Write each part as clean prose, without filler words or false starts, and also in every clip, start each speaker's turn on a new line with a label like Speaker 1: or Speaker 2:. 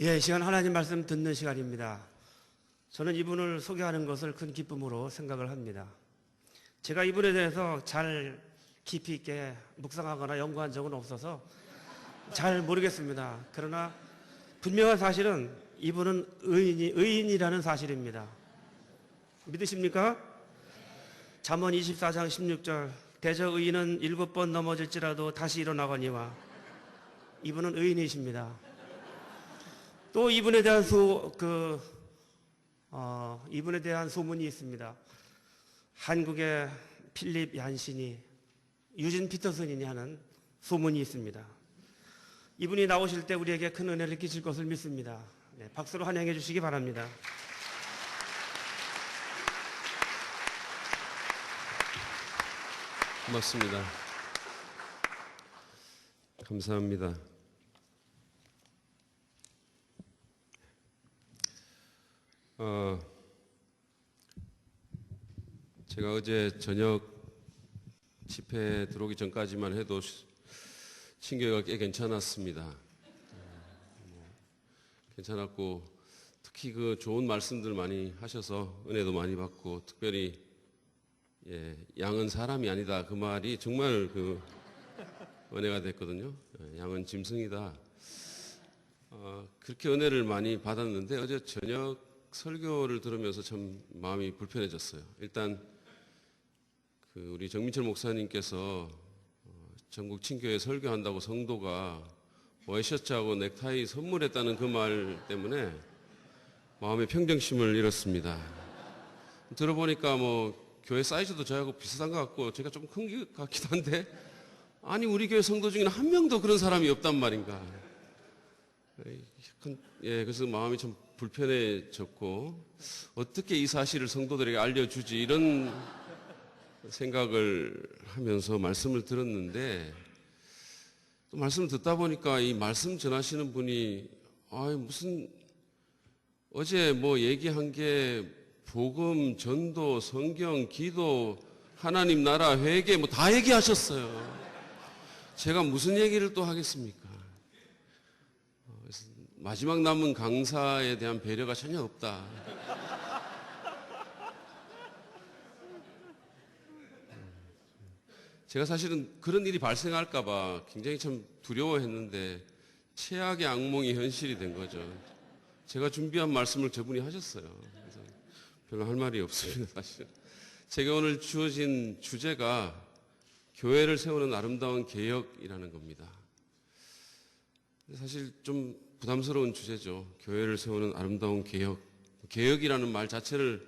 Speaker 1: 예, 이 시간 하나님 말씀 듣는 시간입니다. 저는 이분을 소개하는 것을 큰 기쁨으로 생각을 합니다. 제가 이분에 대해서 잘 깊이 있게 묵상하거나 연구한 적은 없어서 잘 모르겠습니다. 그러나 분명한 사실은 이분은 의인이라는 사실입니다. 믿으십니까? 잠언 24장 16절 대저 의인은 7번 넘어질지라도 다시 일어나거니와 이분은 의인이십니다. 또 이분에 대한 이분에 대한 소문이 있습니다. 한국의 필립 얀신이 유진 피터슨이니 하는 소문이 있습니다. 이분이 나오실 때 우리에게 큰 은혜를 끼칠 것을 믿습니다. 네, 박수로 환영해 주시기 바랍니다.
Speaker 2: 고맙습니다. 감사합니다. 제가 어제 저녁 집회 들어오기 전까지만 해도 친교가 꽤 괜찮았습니다. 괜찮았고 특히 그 좋은 말씀들 많이 하셔서 은혜도 많이 받고 특별히 양은 사람이 아니다 그 말이 정말 그 은혜가 됐거든요. 양은 짐승이다. 그렇게 은혜를 많이 받았는데 어제 저녁 설교를 들으면서 참 마음이 불편해졌어요. 일단 우리 정민철 목사님께서 전국 친교회 설교한다고 성도가 와이셔츠하고 넥타이 선물했다는 그 말 때문에 마음의 평정심을 잃었습니다. 들어보니까 뭐 교회 사이즈도 저하고 비슷한 것 같고 제가 좀 큰 것 같기도 한데 아니 우리 교회 성도 중에는 한 명도 그런 사람이 없단 말인가. 그래서 마음이 좀 불편해졌고 어떻게 이 사실을 성도들에게 알려주지 이런 생각을 하면서 말씀을 들었는데 또 말씀을 듣다 보니까 이 말씀 전하시는 분이 무슨 어제 뭐 얘기한 게 복음, 전도, 성경, 기도, 하나님 나라, 회개 뭐 다 얘기하셨어요. 제가 무슨 얘기를 또 하겠습니까? 그래서 마지막 남은 강사에 대한 배려가 전혀 없다. 제가 사실은 그런 일이 발생할까 봐 굉장히 참 두려워했는데 최악의 악몽이 현실이 된 거죠. 제가 준비한 말씀을 저분이 하셨어요. 그래서 별로 할 말이 없습니다, 사실. 제가 오늘 주어진 주제가 교회를 세우는 아름다운 개혁이라는 겁니다. 사실 좀 부담스러운 주제죠. 교회를 세우는 아름다운 개혁. 개혁이라는 말 자체를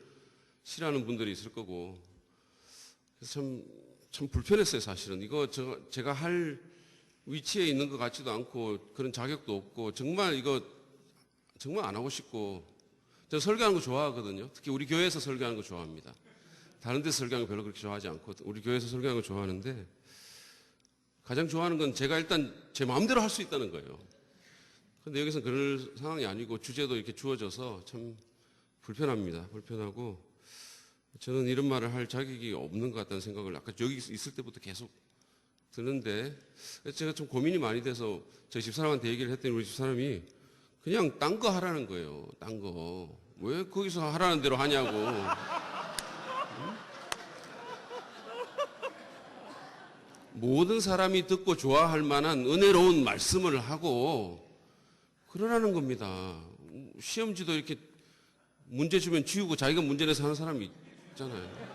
Speaker 2: 싫어하는 분들이 있을 거고. 그래서 참 불편했어요, 사실은. 이거 제가 할 위치에 있는 것 같지도 않고 그런 자격도 없고 정말 이거 정말 안 하고 싶고 제가 설교하는 거 좋아하거든요. 특히 우리 교회에서 설교하는 거 좋아합니다. 다른 데서 설교하는 거 별로 그렇게 좋아하지 않고 우리 교회에서 설교하는 거 좋아하는데 가장 좋아하는 건 제가 일단 제 마음대로 할 수 있다는 거예요. 그런데 여기서는 그럴 상황이 아니고 주제도 이렇게 주어져서 참 불편합니다. 불편하고 저는 이런 말을 할 자격이 없는 것 같다는 생각을 아까 여기 있을 때부터 계속 드는데 제가 좀 고민이 많이 돼서 저희 집사람한테 얘기를 했더니 우리 집사람이 그냥 딴 거 하라는 거예요. 딴 거. 왜 거기서 하라는 대로 하냐고. 모든 사람이 듣고 좋아할 만한 은혜로운 말씀을 하고 그러라는 겁니다. 시험지도 이렇게 문제 주면 지우고 자기가 문제 내서 하는 사람이 있잖아요.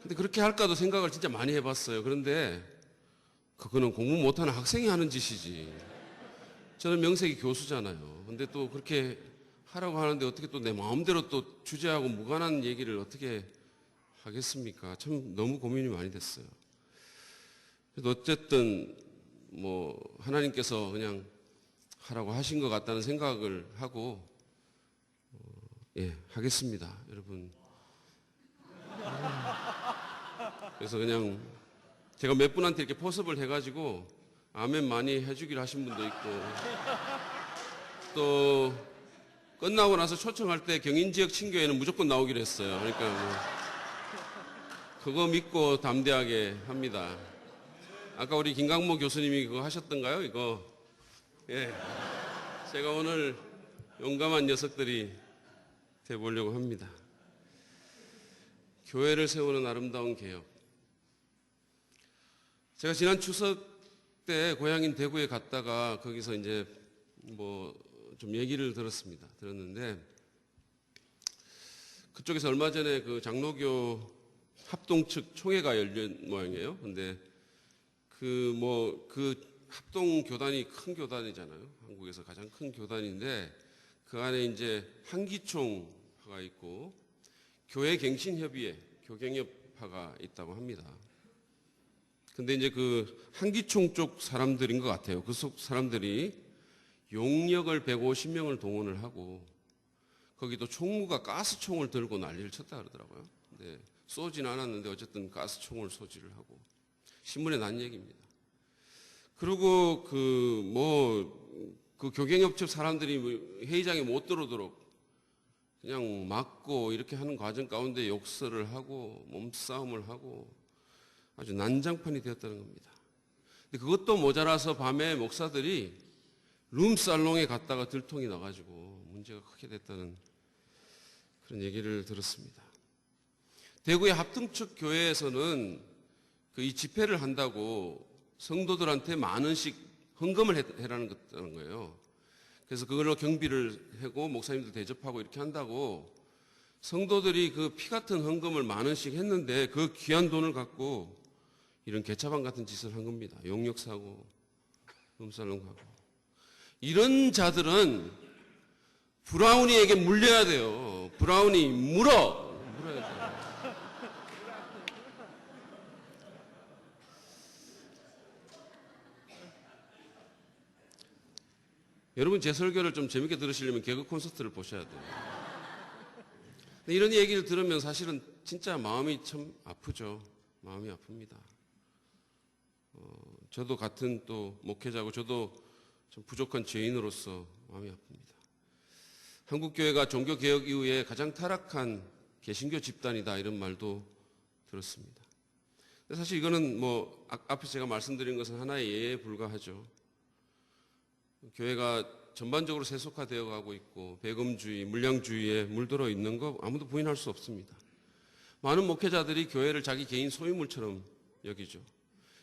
Speaker 2: 근데 그렇게 할까도 생각을 진짜 많이 해봤어요. 그런데 그거는 공부 못하는 학생이 하는 짓이지. 저는 명색이 교수잖아요. 근데 또 그렇게 하라고 하는데 어떻게 또 내 마음대로 또 주제하고 무관한 얘기를 어떻게 하겠습니까? 참 너무 고민이 많이 됐어요. 그래도 어쨌든 뭐 하나님께서 그냥 하라고 하신 것 같다는 생각을 하고 하겠습니다, 여러분. 그래서 그냥 제가 몇 분한테 이렇게 포섭을 해가지고 아멘 많이 해주기로 하신 분도 있고 또 끝나고 나서 초청할 때 경인지역 친교회는 무조건 나오기로 했어요. 그러니까 뭐 그거 믿고 담대하게 합니다. 아까 우리 김강모 교수님이 그거 하셨던가요? 이거 예, 제가 오늘 용감한 녀석들이 돼보려고 합니다. 교회를 세우는 아름다운 개혁. 제가 지난 추석 때 고향인 대구에 갔다가 거기서 이제 좀 얘기를 들었는데 그쪽에서 얼마 전에 그 장로교 합동 측 총회가 열린 모양이에요. 근데 그 합동 교단이 큰 교단이잖아요. 한국에서 가장 큰 교단인데 그 안에 이제 한기총파가 있고 교회갱신협의회, 교갱협파가 있다고 합니다. 근데 이제 그 한기총 쪽 사람들인 것 같아요. 그 속 사람들이 용력을 150명을 동원을 하고 거기도 총무가 가스총을 들고 난리를 쳤다 그러더라고요. 근데 쏘진 않았는데 어쨌든 가스총을 소지를 하고 신문에 난 얘기입니다. 그리고 그 교갱협체 사람들이 회의장에 못 들어오도록 그냥 막고 이렇게 하는 과정 가운데 욕설을 하고 몸싸움을 하고 아주 난장판이 되었다는 겁니다. 근데 그것도 모자라서 밤에 목사들이 룸살롱에 갔다가 들통이 나가지고 문제가 크게 됐다는 그런 얘기를 들었습니다. 대구의 합동측 교회에서는 이 집회를 한다고 성도들한테 만 원씩 헌금을 해라는 거예요. 그래서 그걸로 경비를 하고 목사님들 대접하고 이렇게 한다고 성도들이 그 피 같은 헌금을 만 원씩 했는데 그 귀한 돈을 갖고 이런 개차반 같은 짓을 한 겁니다. 용역 사고, 룸살롱 하고. 이런 자들은 브라우니에게 물려야 돼요. 브라우니 물어야 돼요. 여러분 제 설교를 좀 재밌게 들으시려면 개그 콘서트를 보셔야 돼요. 이런 얘기를 들으면 사실은 진짜 마음이 참 아프죠. 마음이 아픕니다. 저도 같은 또 목회자고 저도 좀 부족한 죄인으로서 마음이 아픕니다. 한국교회가 종교개혁 이후에 가장 타락한 개신교 집단이다 이런 말도 들었습니다. 근데 사실 이거는 앞에서 제가 말씀드린 것은 하나의 예에 불과하죠. 교회가 전반적으로 세속화되어 가고 있고 배금주의, 물량주의에 물들어 있는 거 아무도 부인할 수 없습니다. 많은 목회자들이 교회를 자기 개인 소유물처럼 여기죠.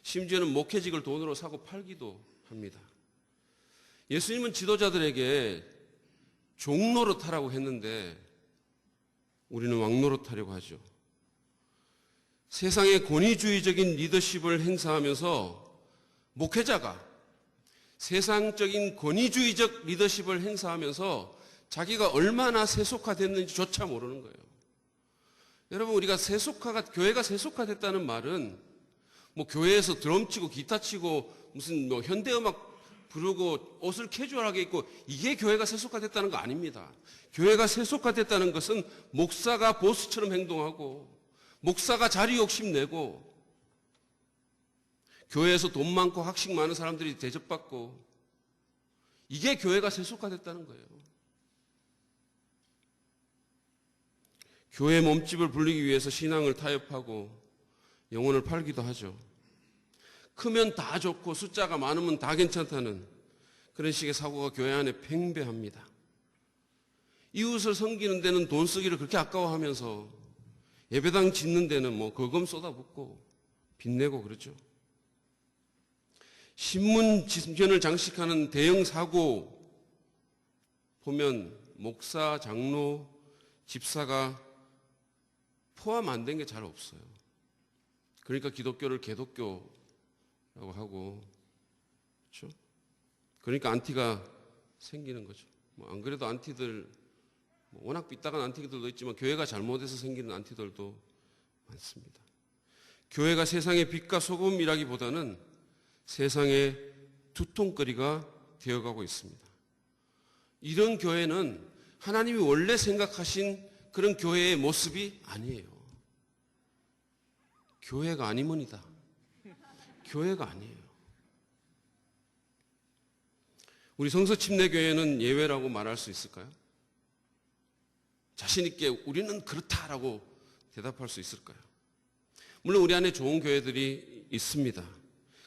Speaker 2: 심지어는 목회직을 돈으로 사고 팔기도 합니다. 예수님은 지도자들에게 종노릇하라고 했는데 우리는 왕노릇하려고 하죠. 세상의 권위주의적인 리더십을 행사하면서 목회자가 세상적인 권위주의적 리더십을 행사하면서 자기가 얼마나 세속화됐는지조차 모르는 거예요. 여러분 우리가 교회가 세속화됐다는 말은 교회에서 드럼 치고 기타 치고 무슨 현대음악 부르고 옷을 캐주얼하게 입고 이게 교회가 세속화됐다는 거 아닙니다. 교회가 세속화됐다는 것은 목사가 보스처럼 행동하고 목사가 자리 욕심내고 교회에서 돈 많고 학식 많은 사람들이 대접받고 이게 교회가 세속화됐다는 거예요. 교회 몸집을 불리기 위해서 신앙을 타협하고 영혼을 팔기도 하죠. 크면 다 좋고 숫자가 많으면 다 괜찮다는 그런 식의 사고가 교회 안에 팽배합니다. 이웃을 섬기는 데는 돈 쓰기를 그렇게 아까워하면서 예배당 짓는 데는 거금 쏟아붓고 빚내고 그러죠. 신문 지면을 장식하는 대형 사고 보면 목사, 장로, 집사가 포함 안 된 게 잘 없어요. 그러니까 기독교를 개독교라고 하고, 그렇죠? 그러니까 안티가 생기는 거죠. 안 그래도 안티들 워낙 삐딱한 안티들도 있지만 교회가 잘못해서 생기는 안티들도 많습니다. 교회가 세상의 빛과 소금이라기보다는 세상의 두통거리가 되어가고 있습니다. 이런 교회는 하나님이 원래 생각하신 그런 교회의 모습이 아니에요. 교회가 아니면이다. 교회가 아니에요. 우리 성서침례교회는 예외라고 말할 수 있을까요? 자신 있게 우리는 그렇다라고 대답할 수 있을까요? 물론 우리 안에 좋은 교회들이 있습니다.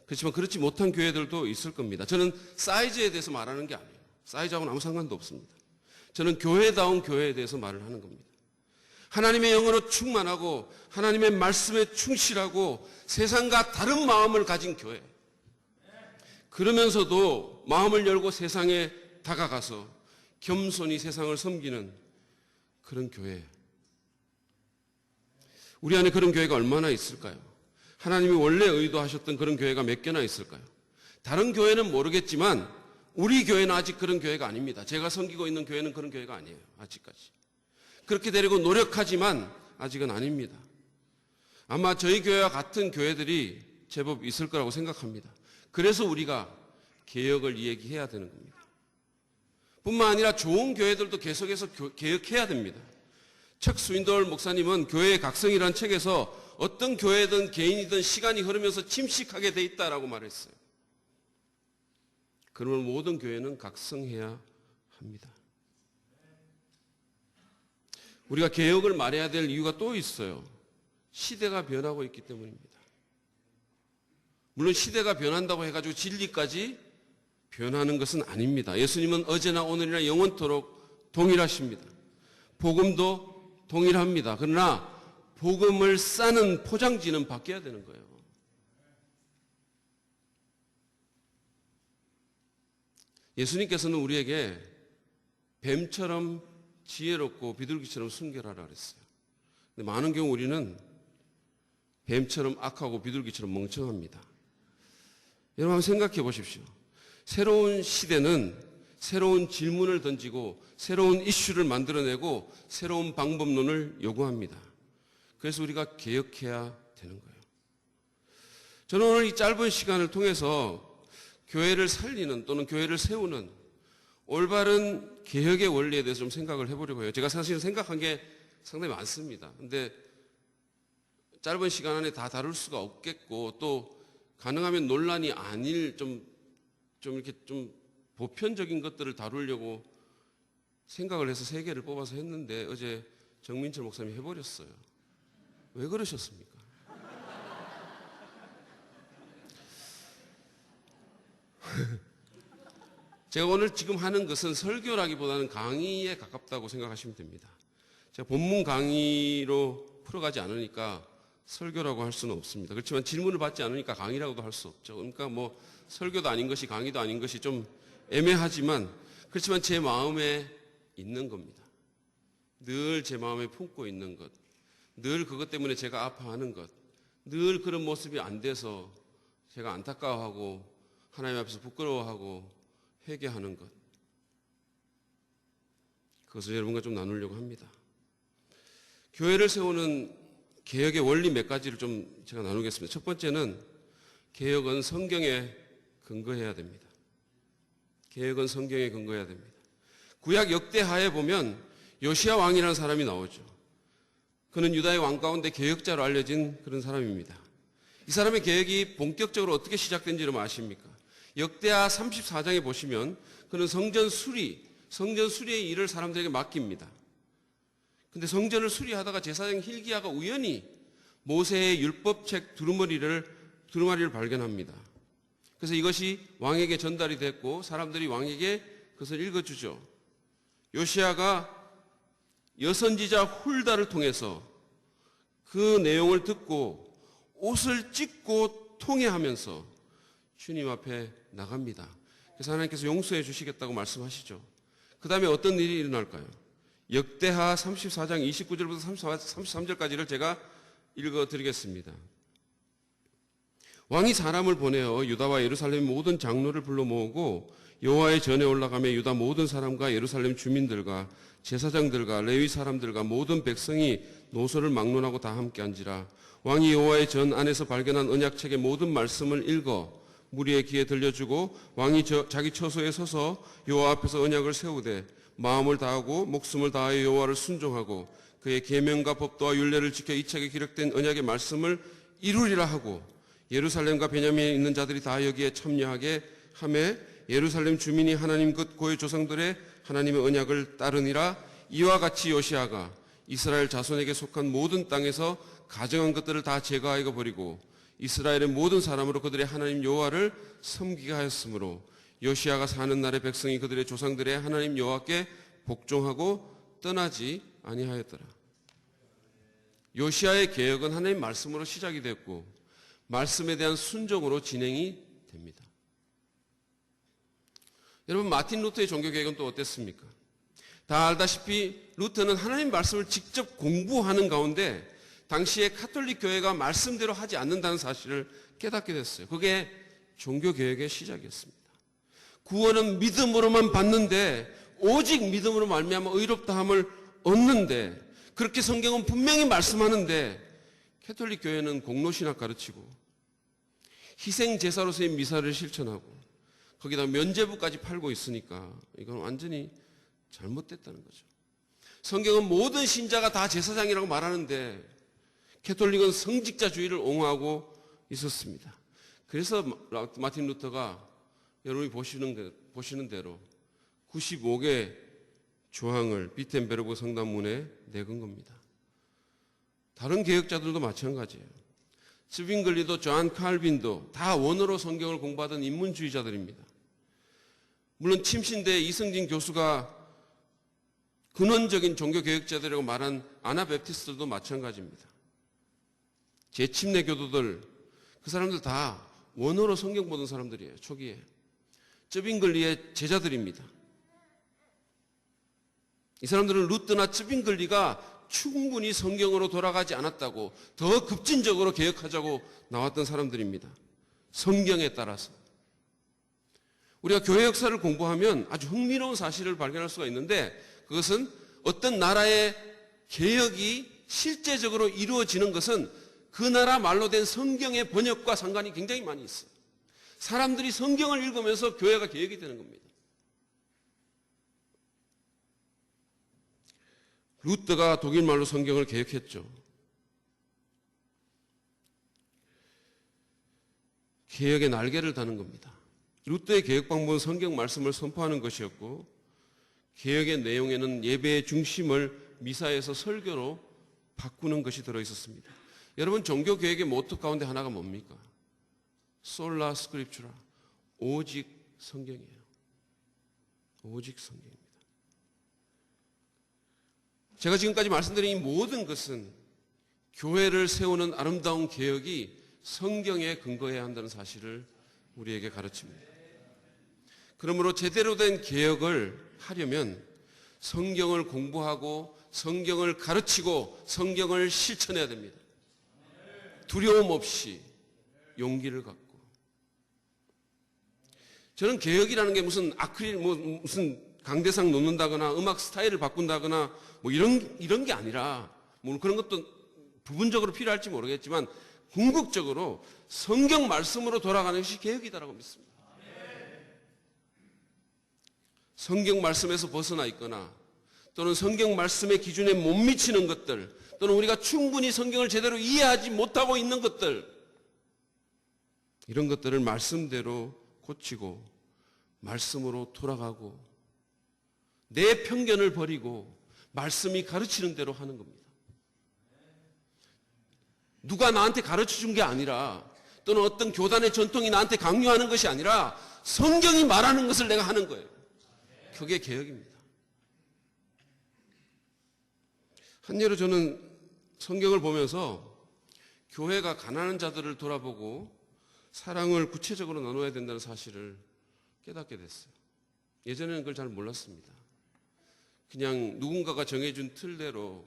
Speaker 2: 그렇지만 그렇지 못한 교회들도 있을 겁니다. 저는 사이즈에 대해서 말하는 게 아니에요. 사이즈하고는 아무 상관도 없습니다. 저는 교회다운 교회에 대해서 말을 하는 겁니다. 하나님의 영으로 충만하고 하나님의 말씀에 충실하고 세상과 다른 마음을 가진 교회. 그러면서도 마음을 열고 세상에 다가가서 겸손히 세상을 섬기는 그런 교회. 우리 안에 그런 교회가 얼마나 있을까요? 하나님이 원래 의도하셨던 그런 교회가 몇 개나 있을까요? 다른 교회는 모르겠지만 우리 교회는 아직 그런 교회가 아닙니다. 제가 섬기고 있는 교회는 그런 교회가 아니에요. 아직까지. 그렇게 되려고 노력하지만 아직은 아닙니다. 아마 저희 교회와 같은 교회들이 제법 있을 거라고 생각합니다. 그래서 우리가 개혁을 이야기해야 되는 겁니다. 뿐만 아니라 좋은 교회들도 계속해서 개혁해야 됩니다. 척 스윈돌 목사님은 교회의 각성이라는 책에서 어떤 교회든 개인이든 시간이 흐르면서 침식하게 돼 있다라고 말했어요. 그러면 모든 교회는 각성해야 합니다. 우리가 개혁을 말해야 될 이유가 또 있어요. 시대가 변하고 있기 때문입니다. 물론 시대가 변한다고 해가지고 진리까지 변하는 것은 아닙니다. 예수님은 어제나 오늘이나 영원토록 동일하십니다. 복음도 동일합니다. 그러나 복음을 싸는 포장지는 바뀌어야 되는 거예요. 예수님께서는 우리에게 뱀처럼 지혜롭고 비둘기처럼 순결하라 그랬어요. 근데 많은 경우 우리는 뱀처럼 악하고 비둘기처럼 멍청합니다. 여러분 한번 생각해 보십시오. 새로운 시대는 새로운 질문을 던지고 새로운 이슈를 만들어내고 새로운 방법론을 요구합니다. 그래서 우리가 개혁해야 되는 거예요. 저는 오늘 이 짧은 시간을 통해서 교회를 살리는 또는 교회를 세우는 올바른 개혁의 원리에 대해서 좀 생각을 해보려고 해요. 제가 사실은 생각한 게 상당히 많습니다. 근데 짧은 시간 안에 다 다룰 수가 없겠고 또 가능하면 논란이 아닐 좀 이렇게 좀 보편적인 것들을 다루려고 생각을 해서 3개를 뽑아서 했는데 어제 정민철 목사님이 해버렸어요. 왜 그러셨습니까? 제가 오늘 지금 하는 것은 설교라기보다는 강의에 가깝다고 생각하시면 됩니다. 제가 본문 강의로 풀어가지 않으니까 설교라고 할 수는 없습니다. 그렇지만 질문을 받지 않으니까 강의라고도 할 수 없죠. 그러니까 뭐 설교도 아닌 것이 강의도 아닌 것이 좀 애매하지만 그렇지만 제 마음에 있는 겁니다. 늘 제 마음에 품고 있는 것, 늘 그것 때문에 제가 아파하는 것, 늘 그런 모습이 안 돼서 제가 안타까워하고 하나님 앞에서 부끄러워하고 회개하는 것, 그것을 여러분과 좀 나누려고 합니다. 교회를 세우는 개혁의 원리 몇 가지를 좀 제가 나누겠습니다. 첫 번째는 개혁은 성경에 근거해야 됩니다. 개혁은 성경에 근거해야 됩니다. 구약 역대하에 보면 요시야 왕이라는 사람이 나오죠. 그는 유다의 왕 가운데 개혁자로 알려진 그런 사람입니다. 이 사람의 개혁이 본격적으로 어떻게 시작된지 여러분 아십니까? 역대하 34장에 보시면 그는 성전 수리의 일을 사람들에게 맡깁니다. 근데 성전을 수리하다가 제사장 hil기야가 우연히 모세의 율법책 두루마리를 발견합니다. 그래서 이것이 왕에게 전달이 됐고 사람들이 왕에게 그것을 읽어주죠. 요시야가 여선지자 훌다를 통해서 그 내용을 듣고 옷을 찢고 통회하면서 주님 앞에 나갑니다. 그래서 하나님께서 용서해 주시겠다고 말씀하시죠. 그 다음에 어떤 일이 일어날까요? 역대하 34장 29절부터 33절까지를 제가 읽어드리겠습니다. 왕이 사람을 보내어 유다와 예루살렘 모든 장로를 불러 모으고 여호와의 전에 올라가며 유다 모든 사람과 예루살렘 주민들과 제사장들과 레위 사람들과 모든 백성이 노소를 막론하고 다 함께 앉으라. 왕이 여호와의 전 안에서 발견한 언약책의 모든 말씀을 읽어 무리의 귀에 들려주고 왕이 자기 처소에 서서 여호와 앞에서 언약을 세우되 마음을 다하고 목숨을 다하여 여호와를 순종하고 그의 계명과 법도와 율례를 지켜 이 책에 기록된 언약의 말씀을 이루리라 하고 예루살렘과 베냐민에 있는 자들이 다 여기에 참여하게 하며 예루살렘 주민이 하나님 그 고의 조상들의 하나님의 언약을 따르니라. 이와 같이 요시야가 이스라엘 자손에게 속한 모든 땅에서 가정한 것들을 다 제거하여 버리고 이스라엘의 모든 사람으로 그들의 하나님 여호와를 섬기게 하였으므로 요시아가 사는 날에 백성이 그들의 조상들의 하나님 여호와께 복종하고 떠나지 아니하였더라. 요시아의 개혁은 하나님 말씀으로 시작이 됐고 말씀에 대한 순종으로 진행이 됩니다. 여러분, 마틴 루터의 종교개혁은 또 어땠습니까? 다 알다시피 루터는 하나님 말씀을 직접 공부하는 가운데 당시에 카톨릭 교회가 말씀대로 하지 않는다는 사실을 깨닫게 됐어요. 그게 종교개혁의 시작이었습니다. 구원은 믿음으로만 받는데 오직 믿음으로 말미암아 의롭다함을 얻는데 그렇게 성경은 분명히 말씀하는데 카톨릭 교회는 공로신학 가르치고 희생제사로서의 미사를 실천하고 거기다 면죄부까지 팔고 있으니까 이건 완전히 잘못됐다는 거죠. 성경은 모든 신자가 다 제사장이라고 말하는데 카톨릭은 성직자주의를 옹호하고 있었습니다. 그래서 마틴 루터가 여러분이 보시는 대로 95개 조항을 비텐베르그 성단문에 내건 겁니다. 다른 개혁자들도 마찬가지예요. 스빙글리도 조한 칼빈도 다 원어로 성경을 공부하던 인문주의자들입니다. 물론 침신대 이승진 교수가 근원적인 종교개혁자들이라고 말한 아나베프티스트들도 마찬가지입니다. 재침례 교도들, 그 사람들 다 원어로 성경 보던 사람들이에요. 초기에. 쯔빙글리의 제자들입니다. 이 사람들은 루트나 쯔빙글리가 충분히 성경으로 돌아가지 않았다고 더 급진적으로 개혁하자고 나왔던 사람들입니다. 성경에 따라서. 우리가 교회 역사를 공부하면 아주 흥미로운 사실을 발견할 수가 있는데 그것은 어떤 나라의 개혁이 실제적으로 이루어지는 것은 그 나라 말로 된 성경의 번역과 상관이 굉장히 많이 있어요. 사람들이 성경을 읽으면서 교회가 개혁이 되는 겁니다. 루터가 독일 말로 성경을 개혁했죠. 개혁의 날개를 다는 겁니다. 루터의 개혁 방법은 성경 말씀을 선포하는 것이었고 개혁의 내용에는 예배의 중심을 미사에서 설교로 바꾸는 것이 들어있었습니다. 여러분, 종교 개혁의 모토 가운데 하나가 뭡니까? 솔라 스크립추라, 오직 성경이에요. 오직 성경입니다. 제가 지금까지 말씀드린 이 모든 것은 교회를 세우는 아름다운 개혁이 성경에 근거해야 한다는 사실을 우리에게 가르칩니다. 그러므로 제대로 된 개혁을 하려면 성경을 공부하고 성경을 가르치고 성경을 실천해야 됩니다. 두려움 없이 용기를 갖고. 저는 개혁이라는 게 무슨 무슨 강대상 놓는다거나 음악 스타일을 바꾼다거나 뭐 이런 게 아니라, 물론 그런 것도 부분적으로 필요할지 모르겠지만 궁극적으로 성경 말씀으로 돌아가는 것이 개혁이다라고 믿습니다. 성경 말씀에서 벗어나 있거나 또는 성경 말씀의 기준에 못 미치는 것들 또는 우리가 충분히 성경을 제대로 이해하지 못하고 있는 것들, 이런 것들을 말씀대로 고치고 말씀으로 돌아가고 내 편견을 버리고 말씀이 가르치는 대로 하는 겁니다. 누가 나한테 가르쳐준 게 아니라 또는 어떤 교단의 전통이 나한테 강요하는 것이 아니라 성경이 말하는 것을 내가 하는 거예요. 그게 개혁입니다. 한 예로 저는 성경을 보면서 교회가 가난한 자들을 돌아보고 사랑을 구체적으로 나눠야 된다는 사실을 깨닫게 됐어요. 예전에는 그걸 잘 몰랐습니다. 그냥 누군가가 정해준 틀대로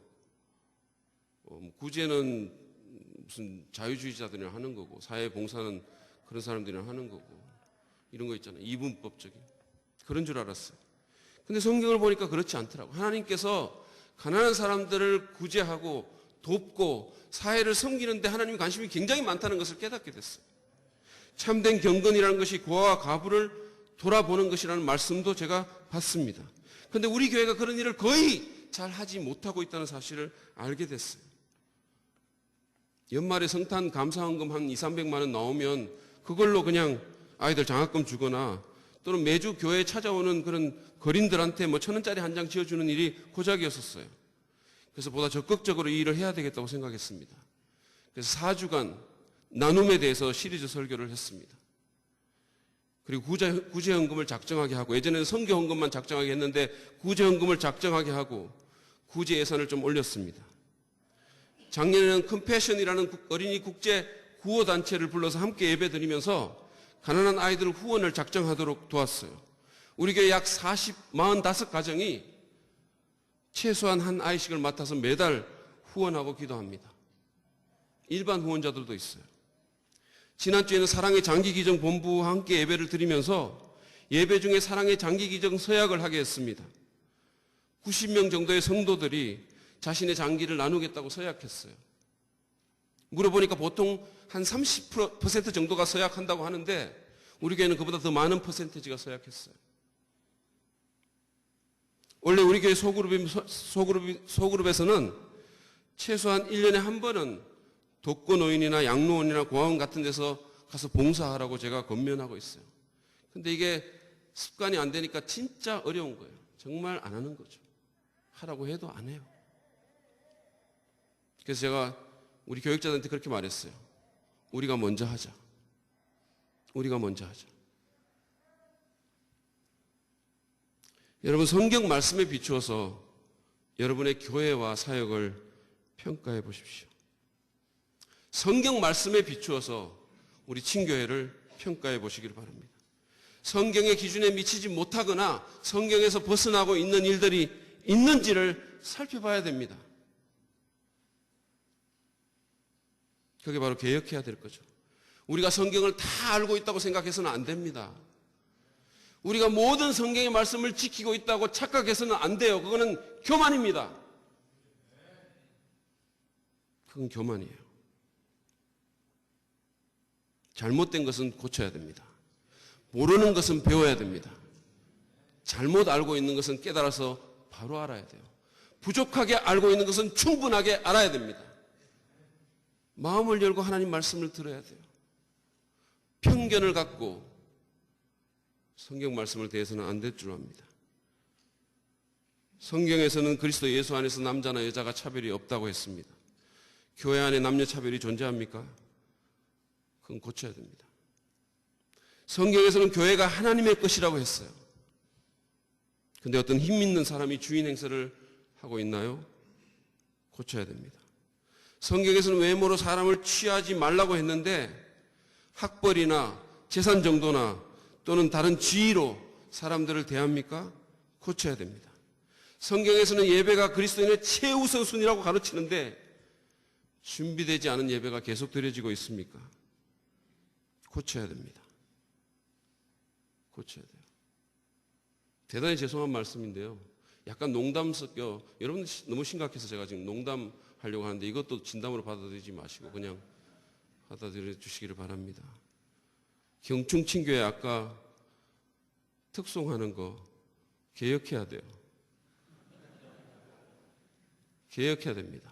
Speaker 2: 구제는 무슨 자유주의자들이나 하는 거고 사회봉사는 그런 사람들이나 하는 거고 이런 거 있잖아요. 이분법적인 그런 줄 알았어요. 근데 성경을 보니까 그렇지 않더라고요. 하나님께서 가난한 사람들을 구제하고 돕고 사회를 섬기는데 하나님의 관심이 굉장히 많다는 것을 깨닫게 됐어요. 참된 경건이라는 것이 고아와 과부를 돌아보는 것이라는 말씀도 제가 봤습니다. 그런데 우리 교회가 그런 일을 거의 잘 하지 못하고 있다는 사실을 알게 됐어요. 연말에 성탄 감사헌금 한 200~300만 원 나오면 그걸로 그냥 아이들 장학금 주거나 또는 매주 교회에 찾아오는 그런 거린들한테 뭐 1,000원짜리 한 장 지어주는 일이 고작이었었어요. 그래서 보다 적극적으로 이 일을 해야 되겠다고 생각했습니다. 그래서 4주간 나눔에 대해서 시리즈 설교를 했습니다. 그리고 구제헌금을 작정하게 하고, 예전에는 선교헌금만 작정하게 했는데 구제헌금을 작정하게 하고 구제 예산을 좀 올렸습니다. 작년에는 컴패션이라는 어린이 국제 구호단체를 불러서 함께 예배드리면서 가난한 아이들 후원을 작정하도록 도왔어요. 우리 교회 약 45가정이 최소한 한 아이씩을 맡아서 매달 후원하고 기도합니다. 일반 후원자들도 있어요. 지난주에는 사랑의 장기기정본부와 함께 예배를 드리면서 예배 중에 사랑의 장기기정 서약을 하게 했습니다. 90명 정도의 성도들이 자신의 장기를 나누겠다고 서약했어요. 물어보니까 보통 한 30% 정도가 서약한다고 하는데 우리 교회는 그보다 더 많은 퍼센티지가 서약했어요. 원래 우리 교회 소그룹에서는 최소한 1년에 한 번은 독거노인이나 양로원이나 고아원 같은 데서 가서 봉사하라고 제가 권면하고 있어요. 근데 이게 습관이 안 되니까 진짜 어려운 거예요. 정말 안 하는 거죠. 하라고 해도 안 해요. 그래서 제가 우리 교육자들한테 그렇게 말했어요. 우리가 먼저 하자. 우리가 먼저 하자. 여러분, 성경 말씀에 비추어서 여러분의 교회와 사역을 평가해 보십시오. 성경 말씀에 비추어서 우리 친교회를 평가해 보시길 바랍니다. 성경의 기준에 미치지 못하거나 성경에서 벗어나고 있는 일들이 있는지를 살펴봐야 됩니다. 그게 바로 개혁해야 될 거죠. 우리가 성경을 다 알고 있다고 생각해서는 안 됩니다. 우리가 모든 성경의 말씀을 지키고 있다고 착각해서는 안 돼요. 그거는 교만입니다. 그건 교만이에요. 잘못된 것은 고쳐야 됩니다. 모르는 것은 배워야 됩니다. 잘못 알고 있는 것은 깨달아서 바로 알아야 돼요. 부족하게 알고 있는 것은 충분하게 알아야 됩니다. 마음을 열고 하나님 말씀을 들어야 돼요. 편견을 갖고 성경 말씀을 대해서는 안 될 줄 압니다. 성경에서는 그리스도 예수 안에서 남자나 여자가 차별이 없다고 했습니다. 교회 안에 남녀 차별이 존재합니까? 그건 고쳐야 됩니다. 성경에서는 교회가 하나님의 것이라고 했어요. 근데 어떤 힘 있는 사람이 주인 행세를 하고 있나요? 고쳐야 됩니다. 성경에서는 외모로 사람을 취하지 말라고 했는데 학벌이나 재산 정도나 또는 다른 지위로 사람들을 대합니까? 고쳐야 됩니다. 성경에서는 예배가 그리스도인의 최우선순위라고 가르치는데 준비되지 않은 예배가 계속 드려지고 있습니까? 고쳐야 됩니다. 고쳐야 돼요. 대단히 죄송한 말씀인데요. 약간 농담 섞여, 여러분 너무 심각해서 제가 지금 농담하려고 하는데 이것도 진담으로 받아들이지 마시고 그냥 받아들여 주시기를 바랍니다. 경충친교회 아까 특송하는 거 개혁해야 돼요. 개혁해야 됩니다.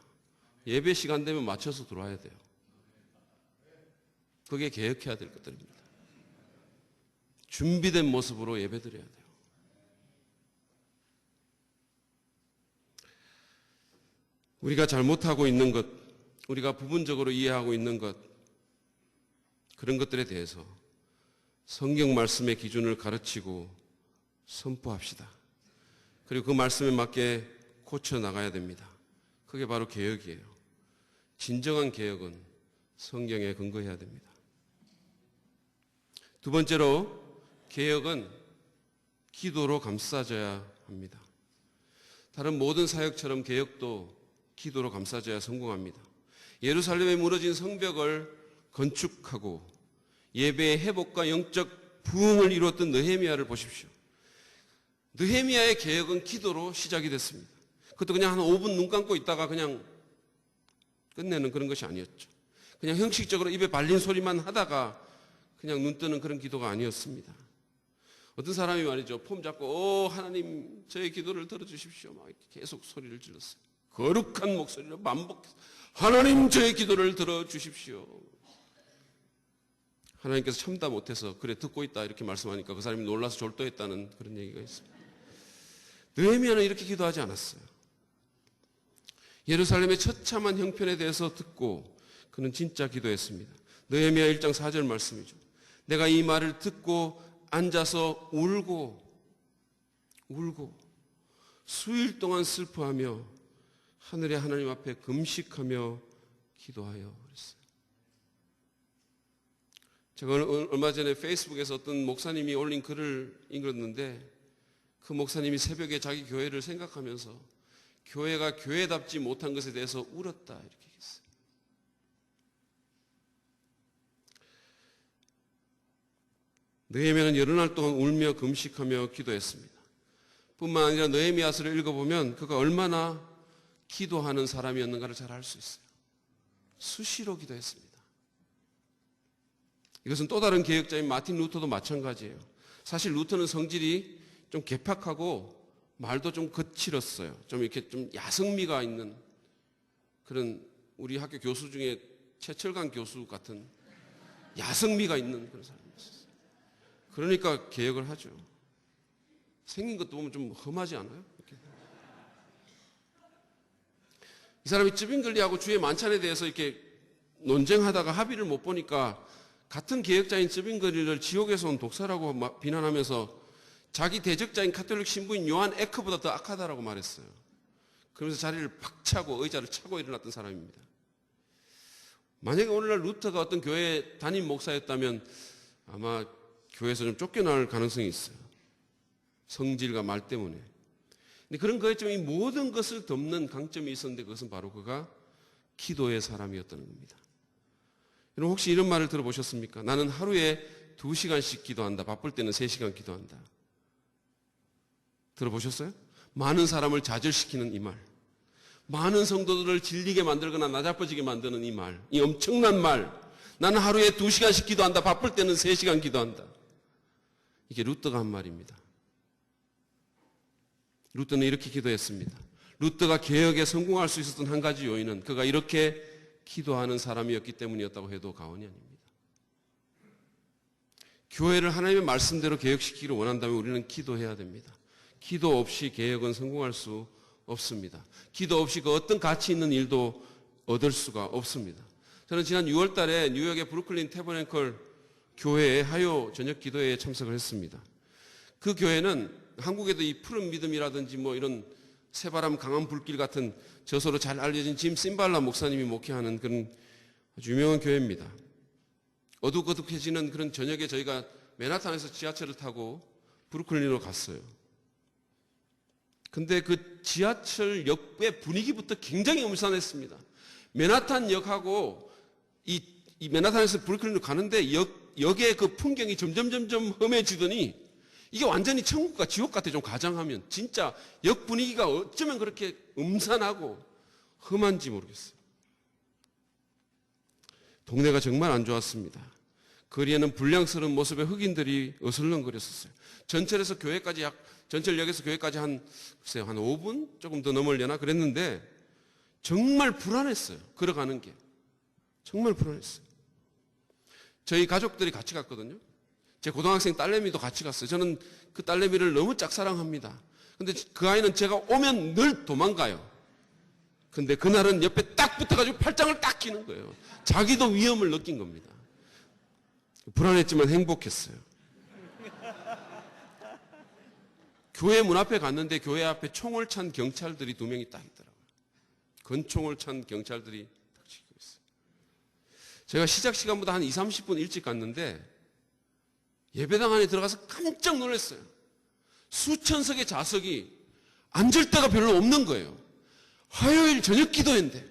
Speaker 2: 예배 시간 되면 맞춰서 들어와야 돼요. 그게 개혁해야 될 것들입니다. 준비된 모습으로 예배 드려야 돼요. 우리가 잘못하고 있는 것, 우리가 부분적으로 이해하고 있는 것, 그런 것들에 대해서 성경 말씀의 기준을 가르치고 선포합시다. 그리고 그 말씀에 맞게 고쳐나가야 됩니다. 그게 바로 개혁이에요. 진정한 개혁은 성경에 근거해야 됩니다. 두 번째로, 개혁은 기도로 감싸져야 합니다. 다른 모든 사역처럼 개혁도 기도로 감싸져야 성공합니다. 예루살렘에 무너진 성벽을 건축하고 예배의 회복과 영적 부흥을 이루었던 느헤미야를 보십시오. 느헤미야의 개혁은 기도로 시작이 됐습니다. 그것도 그냥 한 5분 눈 감고 있다가 그냥 끝내는 그런 것이 아니었죠. 그냥 형식적으로 입에 발린 소리만 하다가 그냥 눈 뜨는 그런 기도가 아니었습니다. 어떤 사람이 말이죠. 폼 잡고 하나님 저의 기도를 들어주십시오. 막 계속 소리를 질렀어요. 거룩한 목소리로 반복해서 하나님 저의 기도를 들어주십시오. 하나님께서 참다 못해서 그래 듣고 있다 이렇게 말씀하니까 그 사람이 놀라서 졸도했다는 그런 얘기가 있습니다. 느헤미야는 이렇게 기도하지 않았어요. 예루살렘의 처참한 형편에 대해서 듣고 그는 진짜 기도했습니다. 느헤미야 1장 4절 말씀이죠. 내가 이 말을 듣고 앉아서 울고 수일 동안 슬퍼하며 하늘의 하나님 앞에 금식하며 기도하여 그랬어요. 제가 얼마 전에 페이스북에서 어떤 목사님이 올린 글을 읽었는데 그 목사님이 새벽에 자기 교회를 생각하면서 교회가 교회답지 못한 것에 대해서 울었다 이렇게 얘기했어요. 느헤미야는 여러 날 동안 울며 금식하며 기도했습니다. 뿐만 아니라 느헤미야서를 읽어보면 그가 얼마나 기도하는 사람이었는가를 잘 알 수 있어요. 수시로 기도했습니다. 이것은 또 다른 개혁자인 마틴 루터도 마찬가지예요. 사실 루터는 성질이 좀 개팍하고 말도 좀 거칠었어요. 좀 이렇게 좀 야성미가 있는 그런 우리 학교 교수 중에 최철강 교수 같은 야성미가 있는 그런 사람이었어요. 그러니까 개혁을 하죠. 생긴 것도 보면 좀 험하지 않아요? 이렇게. 이 사람이 쯔빙글리하고 주의 만찬에 대해서 이렇게 논쟁하다가 합의를 못 보니까 같은 개혁자인 쯔빙글리를 지옥에서 온 독사라고 비난하면서 자기 대적자인 카톨릭 신부인 요한 에크보다 더 악하다라고 말했어요. 그러면서 자리를 박차고 의자를 차고 일어났던 사람입니다. 만약에 오늘날 루터가 어떤 교회 담임 목사였다면 아마 교회에서 좀 쫓겨날 가능성이 있어요. 성질과 말 때문에. 근데 그런 거에 좀 이 모든 것을 덮는 강점이 있었는데 그것은 바로 그가 기도의 사람이었다는 겁니다. 여러분 혹시 이런 말을 들어보셨습니까? 나는 하루에 2시간씩 기도한다. 바쁠 때는 3시간 기도한다. 들어보셨어요? 많은 사람을 좌절시키는 이 말. 많은 성도들을 질리게 만들거나 나자빠지게 만드는 이 말. 이 엄청난 말. 나는 하루에 2시간씩 기도한다. 바쁠 때는 3시간 기도한다. 이게 루터가 한 말입니다. 루터는 이렇게 기도했습니다. 루터가 개혁에 성공할 수 있었던 한 가지 요인은 그가 이렇게 기도하는 사람이었기 때문이었다고 해도 과언이 아닙니다. 교회를 하나님의 말씀대로 개혁시키기를 원한다면 우리는 기도해야 됩니다. 기도 없이 개혁은 성공할 수 없습니다. 기도 없이 그 어떤 가치 있는 일도 얻을 수가 없습니다. 저는 지난 6월 달에 뉴욕의 브루클린 태버네클 교회의 하요 저녁 기도회에 참석을 했습니다. 그 교회는 한국에도 이 푸른 믿음이라든지 뭐 이런 새바람 강한 불길 같은 저서로 잘 알려진 짐 심발라 목사님이 목회하는 그런 아주 유명한 교회입니다. 어둑어둑해지는 그런 저녁에 저희가 맨하탄에서 지하철을 타고 브루클린으로 갔어요. 근데 그 지하철 역의 분위기부터 굉장히 음산했습니다. 맨하탄 역하고 이 맨하탄에서 브루클린으로 가는데 역의 그 풍경이 점점 험해지더니 이게 완전히 천국과 지옥 같아. 좀 가정하면 진짜 역 분위기가 어쩌면 그렇게 음산하고 험한지 모르겠어요. 동네가 정말 안 좋았습니다. 거리에는 불량스러운 모습의 흑인들이 어슬렁거렸었어요. 전철역에서 교회까지 한 5분 조금 더 넘으려나 그랬는데 정말 불안했어요. 걸어가는 게 정말 불안했어요. 저희 가족들이 같이 갔거든요. 제 고등학생 딸내미도 같이 갔어요. 저는 그 딸내미를 너무 짝사랑합니다. 근데 그 아이는 제가 오면 늘 도망가요. 근데 그날은 옆에 딱 붙어가지고 팔짱을 딱 끼는 거예요. 자기도 위험을 느낀 겁니다. 불안했지만 행복했어요. 교회 문 앞에 갔는데 교회 앞에 총을 찬 경찰들이 2명이 딱 있더라고요. 권총을 찬 경찰들이 딱 지키고 있어요. 제가 시작 시간보다 한 20-30분 일찍 갔는데 예배당 안에 들어가서 깜짝 놀랐어요. 수천 석의 좌석이 앉을 데가 별로 없는 거예요. 화요일 저녁 기도회인데.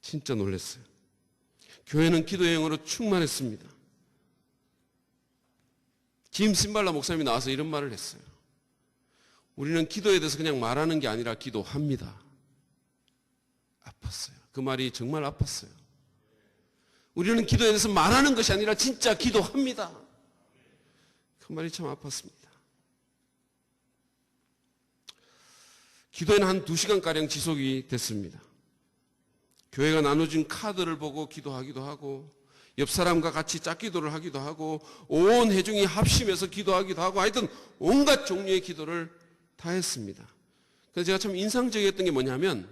Speaker 2: 진짜 놀랐어요. 교회는 기도의 영으로 충만했습니다. 짐 심발라 목사님이 나와서 이런 말을 했어요. 우리는 기도에 대해서 그냥 말하는 게 아니라 기도합니다. 아팠어요. 그 말이 정말 아팠어요. 우리는 기도에 대해서 말하는 것이 아니라 진짜 기도합니다. 그 말이 참 아팠습니다. 기도에는 한 2시간가량 지속이 됐습니다. 교회가 나눠준 카드를 보고 기도하기도 하고 옆 사람과 같이 짝기도를 하기도 하고 온 회중이 합심해서 기도하기도 하고 하여튼 온갖 종류의 기도를 다 했습니다. 그래서 제가 참 인상적이었던 게 뭐냐면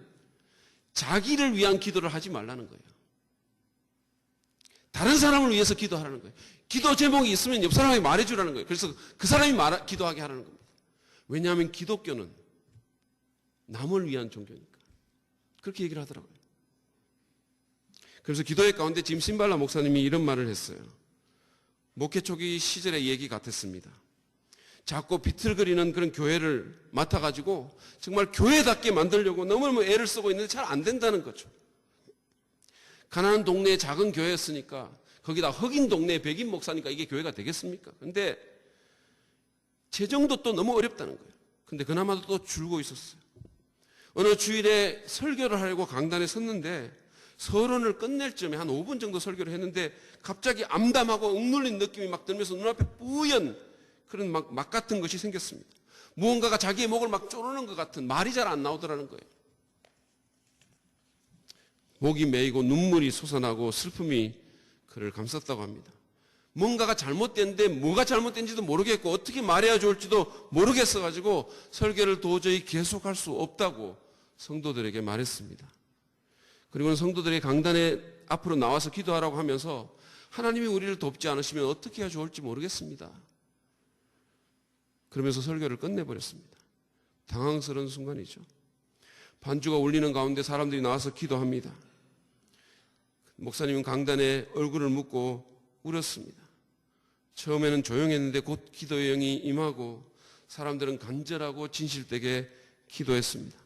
Speaker 2: 자기를 위한 기도를 하지 말라는 거예요. 다른 사람을 위해서 기도하라는 거예요. 기도 제목이 있으면 옆 사람이 말해주라는 거예요. 그래서 그 사람이 기도하게 하라는 겁니다. 왜냐하면 기독교는 남을 위한 종교니까. 그렇게 얘기를 하더라고요. 그래서 기도회 가운데 짐 신발라 목사님이 이런 말을 했어요. 목회 초기 시절의 얘기 같았습니다. 자꾸 비틀거리는 그런 교회를 맡아가지고 정말 교회답게 만들려고 너무너무 애를 쓰고 있는데 잘 안 된다는 거죠. 가난한 동네에 작은 교회였으니까 거기다 흑인 동네에 백인 목사니까 이게 교회가 되겠습니까? 근데 재정도 또 너무 어렵다는 거예요. 근데 그나마도 또 줄고 있었어요. 어느 주일에 설교를 하려고 강단에 섰는데 서론을 끝낼 쯤에 한 5분 정도 설교를 했는데 갑자기 암담하고 억눌린 느낌이 막 들면서 눈앞에 뿌연 그런 막 같은 것이 생겼습니다. 무언가가 자기의 목을 막 쪼르는 것 같은 말이 잘 안 나오더라는 거예요. 목이 메이고 눈물이 솟아나고 슬픔이 그를 감쌌다고 합니다. 뭔가가 잘못됐는데 뭐가 잘못된지도 모르겠고 어떻게 말해야 좋을지도 모르겠어가지고 설교를 도저히 계속할 수 없다고 성도들에게 말했습니다. 그리고는 성도들이 강단에 앞으로 나와서 기도하라고 하면서 하나님이 우리를 돕지 않으시면 어떻게 해야 좋을지 모르겠습니다. 그러면서 설교를 끝내버렸습니다. 당황스러운 순간이죠. 반주가 울리는 가운데 사람들이 나와서 기도합니다. 목사님은 강단에 얼굴을 묻고 울었습니다. 처음에는 조용했는데 곧 기도의 영이 임하고 사람들은 간절하고 진실되게 기도했습니다.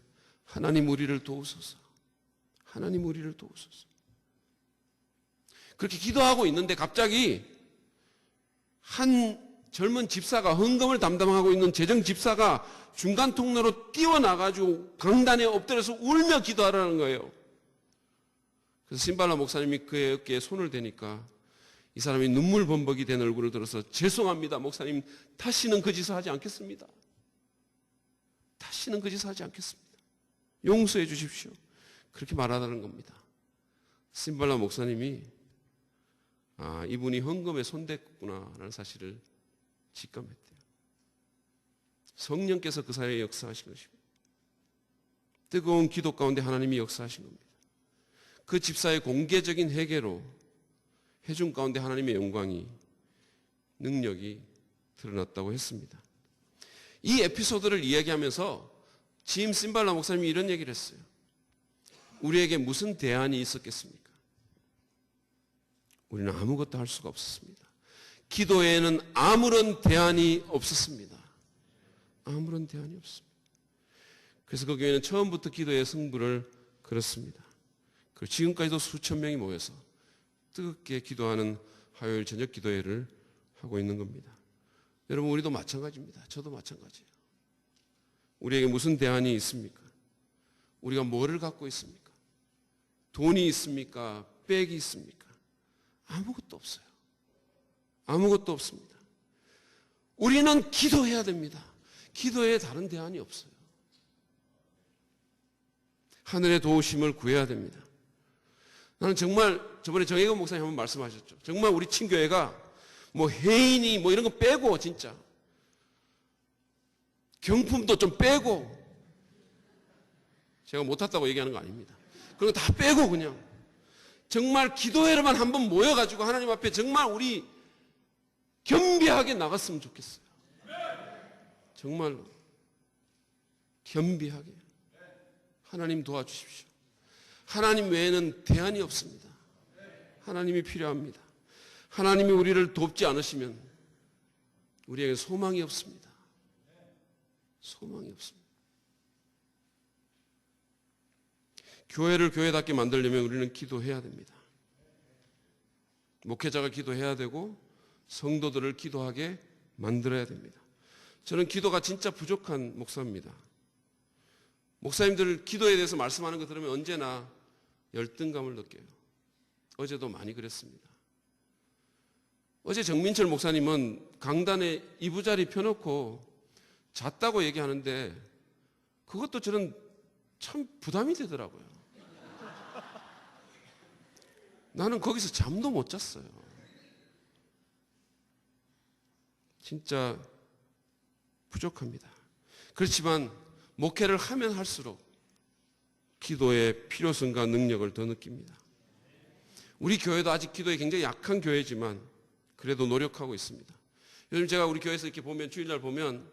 Speaker 2: 하나님 우리를 도우소서. 하나님 우리를 도우소서. 그렇게 기도하고 있는데 갑자기 한 젊은 집사가 헌금을 담당하고 있는 재정 집사가 중간 통로로 뛰어나가지고 강단에 엎드려서 울며 기도하라는 거예요. 그래서 신발라 목사님이 그의 어깨에 손을 대니까 이 사람이 눈물 범벅이 된 얼굴을 들어서 죄송합니다 목사님 다시는 그 짓을 하지 않겠습니다. 다시는 그 짓을 하지 않겠습니다. 용서해 주십시오. 그렇게 말하다는 겁니다. 신발라 목사님이 이분이 헌금에 손댔구나라는 사실을 직감했대요. 성령께서 그 사이에 역사하신 것입니다. 뜨거운 기도 가운데 하나님이 역사하신 겁니다. 그 집사의 공개적인 회개로 회중 가운데 하나님의 영광이 능력이 드러났다고 했습니다. 이 에피소드를 이야기하면서 짐 신발라 목사님이 이런 얘기를 했어요. 우리에게 무슨 대안이 있었겠습니까? 우리는 아무것도 할 수가 없었습니다. 기도에는 아무런 대안이 없었습니다. 아무런 대안이 없습니다. 그래서 그 교회는 처음부터 기도의 승부를 걸었습니다. 그리고 지금까지도 수천 명이 모여서 뜨겁게 기도하는 화요일 저녁 기도회를 하고 있는 겁니다. 여러분 우리도 마찬가지입니다. 저도 마찬가지예요. 우리에게 무슨 대안이 있습니까? 우리가 뭐를 갖고 있습니까? 돈이 있습니까? 백이 있습니까? 아무것도 없어요. 아무것도 없습니다. 우리는 기도해야 됩니다. 기도에 다른 대안이 없어요. 하늘의 도우심을 구해야 됩니다. 나는 정말 저번에 정혜건 목사님 한번 말씀하셨죠. 정말 우리 친교회가 뭐 해인이 뭐 이런 거 빼고 진짜 경품도 좀 빼고 제가 못했다고 얘기하는 거 아닙니다. 그런 거 다 빼고 그냥 정말 기도회로만 한번 모여가지고 하나님 앞에 정말 우리 겸비하게 나갔으면 좋겠어요. 정말로 겸비하게 하나님 도와주십시오. 하나님 외에는 대안이 없습니다. 하나님이 필요합니다. 하나님이 우리를 돕지 않으시면 우리에게 소망이 없습니다. 소망이 없습니다. 교회를 교회답게 만들려면 우리는 기도해야 됩니다. 목회자가 기도해야 되고 성도들을 기도하게 만들어야 됩니다. 저는 기도가 진짜 부족한 목사입니다. 목사님들 기도에 대해서 말씀하는 거 들으면 언제나 열등감을 느껴요. 어제도 많이 그랬습니다. 어제 정민철 목사님은 강단에 이부자리 펴놓고 잤다고 얘기하는데 그것도 저는 참 부담이 되더라고요. 나는 거기서 잠도 못 잤어요. 진짜 부족합니다. 그렇지만 목회를 하면 할수록 기도의 필요성과 능력을 더 느낍니다. 우리 교회도 아직 기도에 굉장히 약한 교회지만 그래도 노력하고 있습니다. 요즘 제가 우리 교회에서 이렇게 보면, 주일날 보면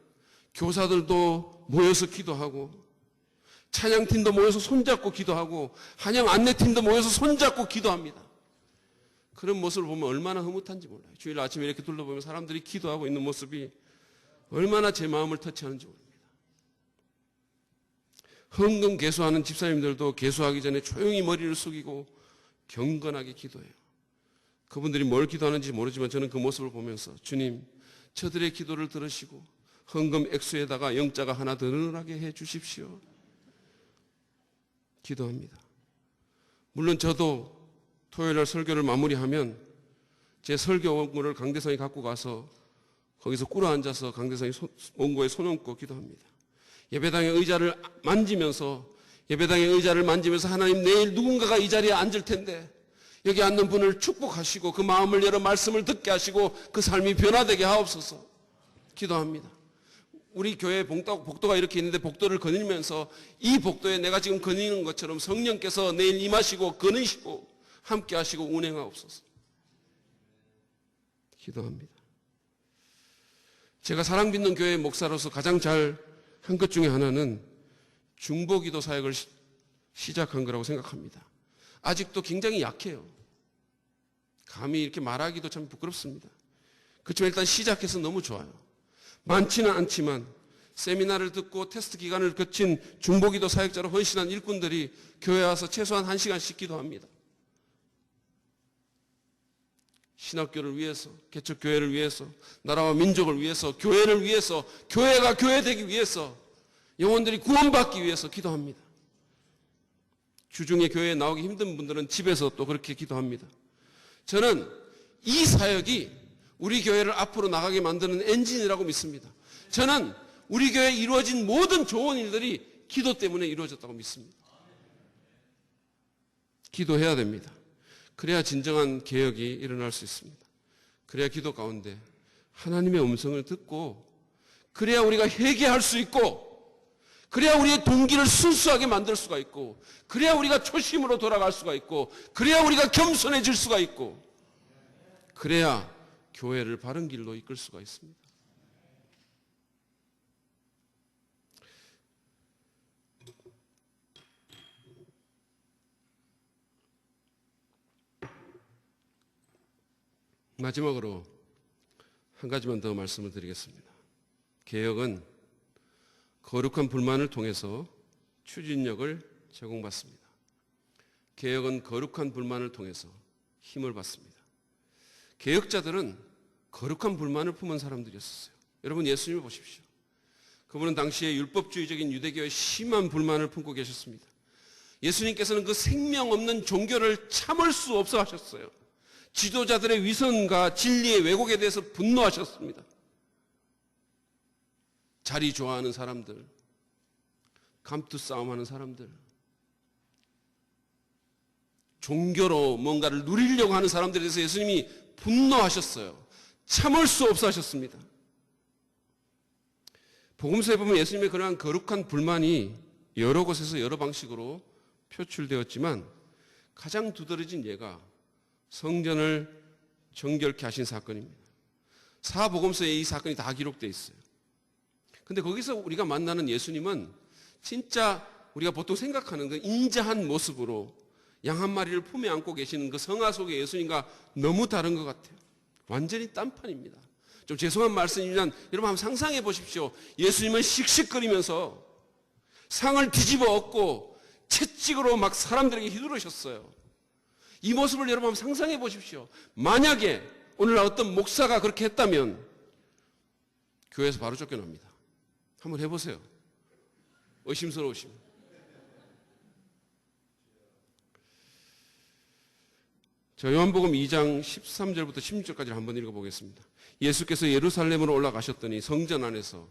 Speaker 2: 교사들도 모여서 기도하고, 찬양팀도 모여서 손잡고 기도하고, 한양 안내팀도 모여서 손잡고 기도합니다. 그런 모습을 보면 얼마나 흐뭇한지 몰라요. 주일 아침에 이렇게 둘러보면 사람들이 기도하고 있는 모습이 얼마나 제 마음을 터치하는지 모릅니다. 헌금 개수하는 집사님들도 개수하기 전에 조용히 머리를 숙이고 경건하게 기도해요. 그분들이 뭘 기도하는지 모르지만 저는 그 모습을 보면서 주님, 저들의 기도를 들으시고 헌금 액수에다가 영자가 하나 더 늘어나게 해 주십시오. 기도합니다. 물론 저도 토요일날 설교를 마무리하면 제 설교원고를 강대상에 갖고 가서 거기서 꿇어 앉아서 강대상이 원고에 손 얹고 기도합니다. 예배당의 의자를 만지면서 하나님, 내일 누군가가 이 자리에 앉을 텐데 여기 앉는 분을 축복하시고 그 마음을 열어 말씀을 듣게 하시고 그 삶이 변화되게 하옵소서 기도합니다. 우리 교회 복도가 이렇게 있는데 복도를 거닐면서 이 복도에 내가 지금 거니는 것처럼 성령께서 내일 임하시고 거니시고 함께 하시고 운행하옵소서 기도합니다. 제가 사랑받는 교회 목사로서 가장 잘 한 것 중에 하나는 중보기도 사역을 시작한 거라고 생각합니다. 아직도 굉장히 약해요. 감히 이렇게 말하기도 참 부끄럽습니다. 그렇지만 일단 시작해서 너무 좋아요. 많지는 않지만 세미나를 듣고 테스트 기간을 거친 중보기도 사역자로 헌신한 일꾼들이 교회에 와서 최소한 1시간씩 기도합니다. 신학교를 위해서, 개척교회를 위해서, 나라와 민족을 위해서, 교회를 위해서, 교회가 교회되기 위해서, 영혼들이 구원받기 위해서 기도합니다. 주중에 교회에 나오기 힘든 분들은 집에서 또 그렇게 기도합니다. 저는 이 사역이 우리 교회를 앞으로 나가게 만드는 엔진이라고 믿습니다. 저는 우리 교회에 이루어진 모든 좋은 일들이 기도 때문에 이루어졌다고 믿습니다. 기도해야 됩니다. 그래야 진정한 개혁이 일어날 수 있습니다. 그래야 기도 가운데 하나님의 음성을 듣고, 그래야 우리가 회개할 수 있고, 그래야 우리의 동기를 순수하게 만들 수가 있고, 그래야 우리가 초심으로 돌아갈 수가 있고, 그래야 우리가 겸손해질 수가 있고, 그래야 교회를 바른 길로 이끌 수가 있습니다. 마지막으로 한 가지만 더 말씀을 드리겠습니다. 개혁은 거룩한 불만을 통해서 추진력을 제공받습니다. 개혁은 거룩한 불만을 통해서 힘을 받습니다. 개혁자들은 거룩한 불만을 품은 사람들이었어요. 여러분, 예수님을 보십시오. 그분은 당시에 율법주의적인 유대교에 심한 불만을 품고 계셨습니다. 예수님께서는 그 생명 없는 종교를 참을 수 없어 하셨어요. 지도자들의 위선과 진리의 왜곡에 대해서 분노하셨습니다. 자리 좋아하는 사람들, 감투 싸움하는 사람들, 종교로 뭔가를 누리려고 하는 사람들에 대해서 예수님이 분노하셨어요. 참을 수 없어 하셨습니다. 복음서에 보면 예수님의 그러한 거룩한 불만이 여러 곳에서 여러 방식으로 표출되었지만 가장 두드러진 예가 성전을 정결케 하신 사건입니다. 사복음서에 이 사건이 다 기록되어 있어요. 근데 거기서 우리가 만나는 예수님은 진짜 우리가 보통 생각하는 그 인자한 모습으로 양 한 마리를 품에 안고 계시는 그 성화 속의 예수님과 너무 다른 것 같아요. 완전히 딴판입니다. 좀 죄송한 말씀이지만 여러분 한번 상상해 보십시오. 예수님은 씩씩거리면서 상을 뒤집어 엎고 채찍으로 막 사람들에게 휘두르셨어요. 이 모습을 여러분 한번 상상해 보십시오. 만약에 오늘날 어떤 목사가 그렇게 했다면 교회에서 바로 쫓겨납니다. 한번 해보세요. 의심스러우시면. 자, 요한복음 2장 13절부터 16절까지를 한번 읽어보겠습니다. 예수께서 예루살렘으로 올라가셨더니 성전 안에서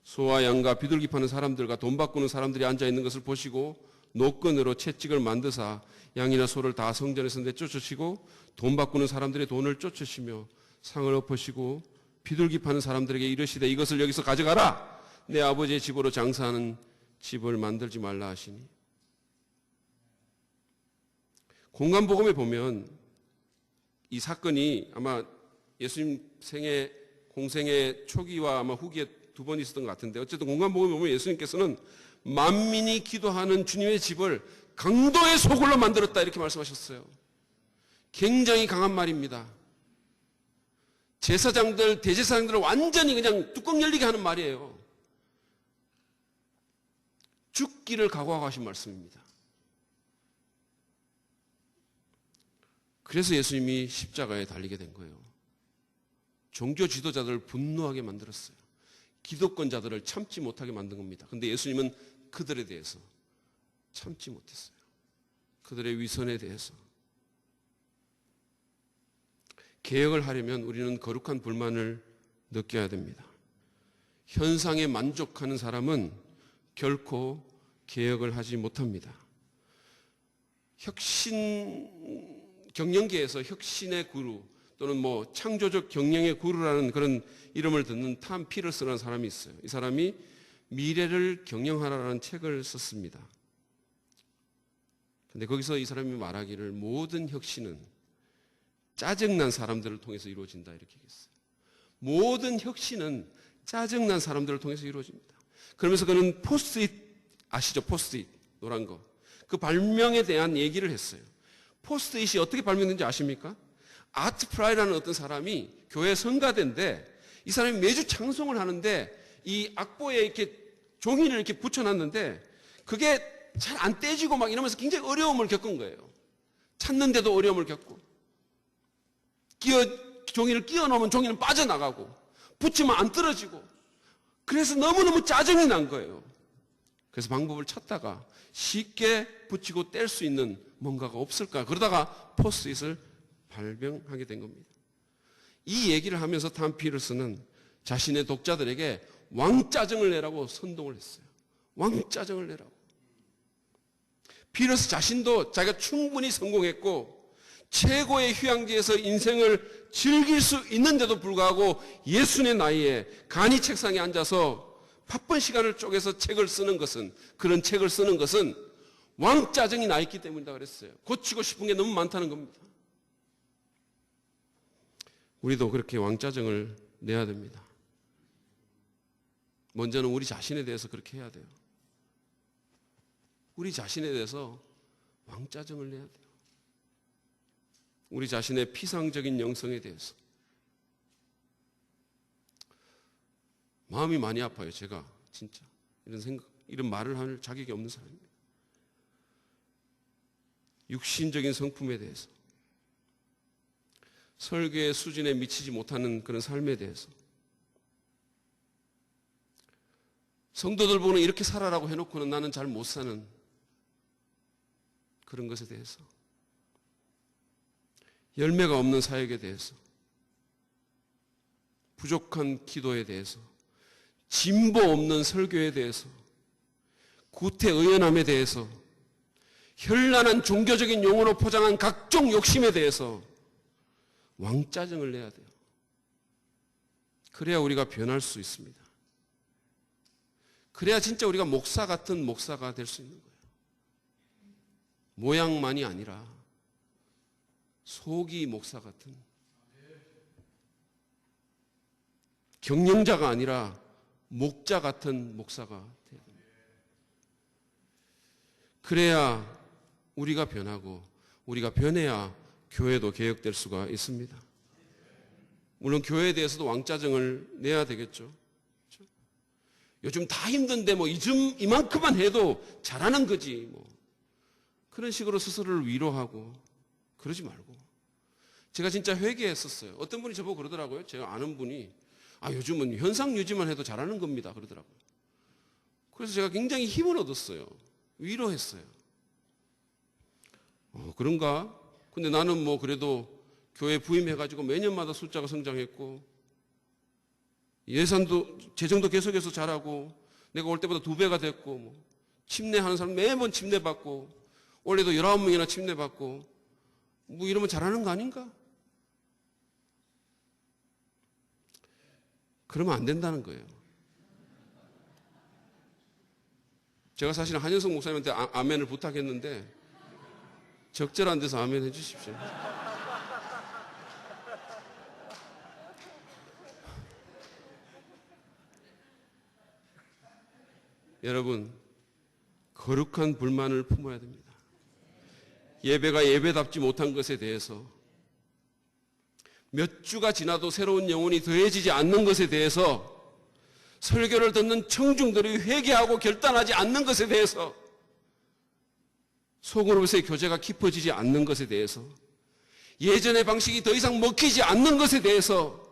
Speaker 2: 소와 양과 비둘기 파는 사람들과 돈 바꾸는 사람들이 앉아있는 것을 보시고 노끈으로 채찍을 만드사 양이나 소를 다 성전에서 내쫓으시고 돈 바꾸는 사람들의 돈을 쫓으시며 상을 엎으시고 비둘기 파는 사람들에게 이르시되 이것을 여기서 가져가라. 내 아버지의 집으로 장사하는 집을 만들지 말라 하시니. 공간복음에 보면 이 사건이 아마 예수님 공생의 초기와 아마 후기에 두 번 있었던 것 같은데, 어쨌든 공관복음에 보면 예수님께서는 만민이 기도하는 주님의 집을 강도의 소굴로 만들었다 이렇게 말씀하셨어요. 굉장히 강한 말입니다. 제사장들, 대제사장들을 완전히 그냥 뚜껑 열리게 하는 말이에요. 죽기를 각오하고 하신 말씀입니다. 그래서 예수님이 십자가에 달리게 된 거예요. 종교 지도자들을 분노하게 만들었어요. 기득권자들을 참지 못하게 만든 겁니다. 그런데 예수님은 그들에 대해서 참지 못했어요. 그들의 위선에 대해서. 개혁을 하려면 우리는 거룩한 불만을 느껴야 됩니다. 현상에 만족하는 사람은 결코 개혁을 하지 못합니다. 경영계에서 혁신의 구루 또는 뭐 창조적 경영의 구루라는 그런 이름을 듣는 탐 피러스라는 사람이 있어요. 이 사람이 미래를 경영하라는 책을 썼습니다. 근데 거기서 이 사람이 말하기를 모든 혁신은 짜증난 사람들을 통해서 이루어진다 이렇게 얘기했어요. 모든 혁신은 짜증난 사람들을 통해서 이루어집니다. 그러면서 그는 포스트잇 아시죠? 포스트잇 노란 거. 그 발명에 대한 얘기를 했어요. 포스트잇이 어떻게 발명된지 아십니까? 아트 프라이라는 어떤 사람이 교회 성가대인데 이 사람이 매주 찬송을 하는데 이 악보에 이렇게 종이를 이렇게 붙여놨는데 그게 잘 안 떼지고 막 이러면서 굉장히 어려움을 겪은 거예요. 찾는데도 어려움을 겪고 종이를 끼워 넣으면 종이는 빠져나가고 붙이면 안 떨어지고 그래서 너무너무 짜증이 난 거예요. 그래서 방법을 찾다가 쉽게 붙이고 뗄 수 있는 뭔가가 없을까 그러다가 포스트잇을 발명하게 된 겁니다. 이 얘기를 하면서 탐 피러스는 자신의 독자들에게 왕짜증을 내라고 선동을 했어요. 왕짜증을 내라고. 피러스 자신도 자기가 충분히 성공했고 최고의 휴양지에서 인생을 즐길 수 있는데도 불구하고 60의 나이에 간이 책상에 앉아서 바쁜 시간을 쪼개서 책을 쓰는 것은 그런 책을 쓰는 것은 왕짜증이 나 있기 때문이다 그랬어요. 고치고 싶은 게 너무 많다는 겁니다. 우리도 그렇게 왕짜증을 내야 됩니다. 먼저는 우리 자신에 대해서 그렇게 해야 돼요. 우리 자신에 대해서 왕짜증을 내야 돼요. 우리 자신의 피상적인 영성에 대해서. 마음이 많이 아파요, 제가. 진짜. 이런 말을 할 자격이 없는 사람입니다. 육신적인 성품에 대해서. 설교의 수준에 미치지 못하는 그런 삶에 대해서. 성도들 보는 이렇게 살아라고 해놓고는 나는 잘 못 사는 그런 것에 대해서. 열매가 없는 사역에 대해서. 부족한 기도에 대해서. 진보 없는 설교에 대해서. 구태의연함에 대해서. 현란한 종교적인 용어로 포장한 각종 욕심에 대해서 왕짜증을 내야 돼요. 그래야 우리가 변할 수 있습니다. 그래야 진짜 우리가 목사 같은 목사가 될 수 있는 거예요. 모양만이 아니라 속이 목사 같은 경영자가 아니라 목자 같은 목사가 돼야 됩니다. 그래야 우리가 변하고 우리가 변해야 교회도 개혁될 수가 있습니다. 물론 교회에 대해서도 왕짜증을 내야 되겠죠. 그렇죠? 요즘 다 힘든데 뭐 이만큼만 해도 잘하는 거지 뭐 그런 식으로 스스로를 위로하고 그러지 말고. 제가 진짜 회개했었어요. 어떤 분이 저보고 그러더라고요. 제가 아는 분이 요즘은 현상 유지만 해도 잘하는 겁니다 그러더라고요. 그래서 제가 굉장히 힘을 얻었어요. 위로했어요. 그런가? 근데 나는 뭐 그래도 교회 부임해가지고 매년마다 숫자가 성장했고 예산도 재정도 계속해서 잘하고 내가 올 때보다 2배가 됐고 뭐 침례하는 사람 매번 침례받고 올해도 19명이나 침례받고 뭐 이러면 잘하는 거 아닌가? 그러면 안 된다는 거예요. 제가 사실 한현석 목사님한테 아멘을 부탁했는데 적절한 데서 아멘 해주십시오. 여러분, 거룩한 불만을 품어야 됩니다. 예배가 예배답지 못한 것에 대해서, 몇 주가 지나도 새로운 영혼이 더해지지 않는 것에 대해서, 설교를 듣는 청중들이 회개하고 결단하지 않는 것에 대해서, 소그룹에서의 교제가 깊어지지 않는 것에 대해서, 예전의 방식이 더 이상 먹히지 않는 것에 대해서,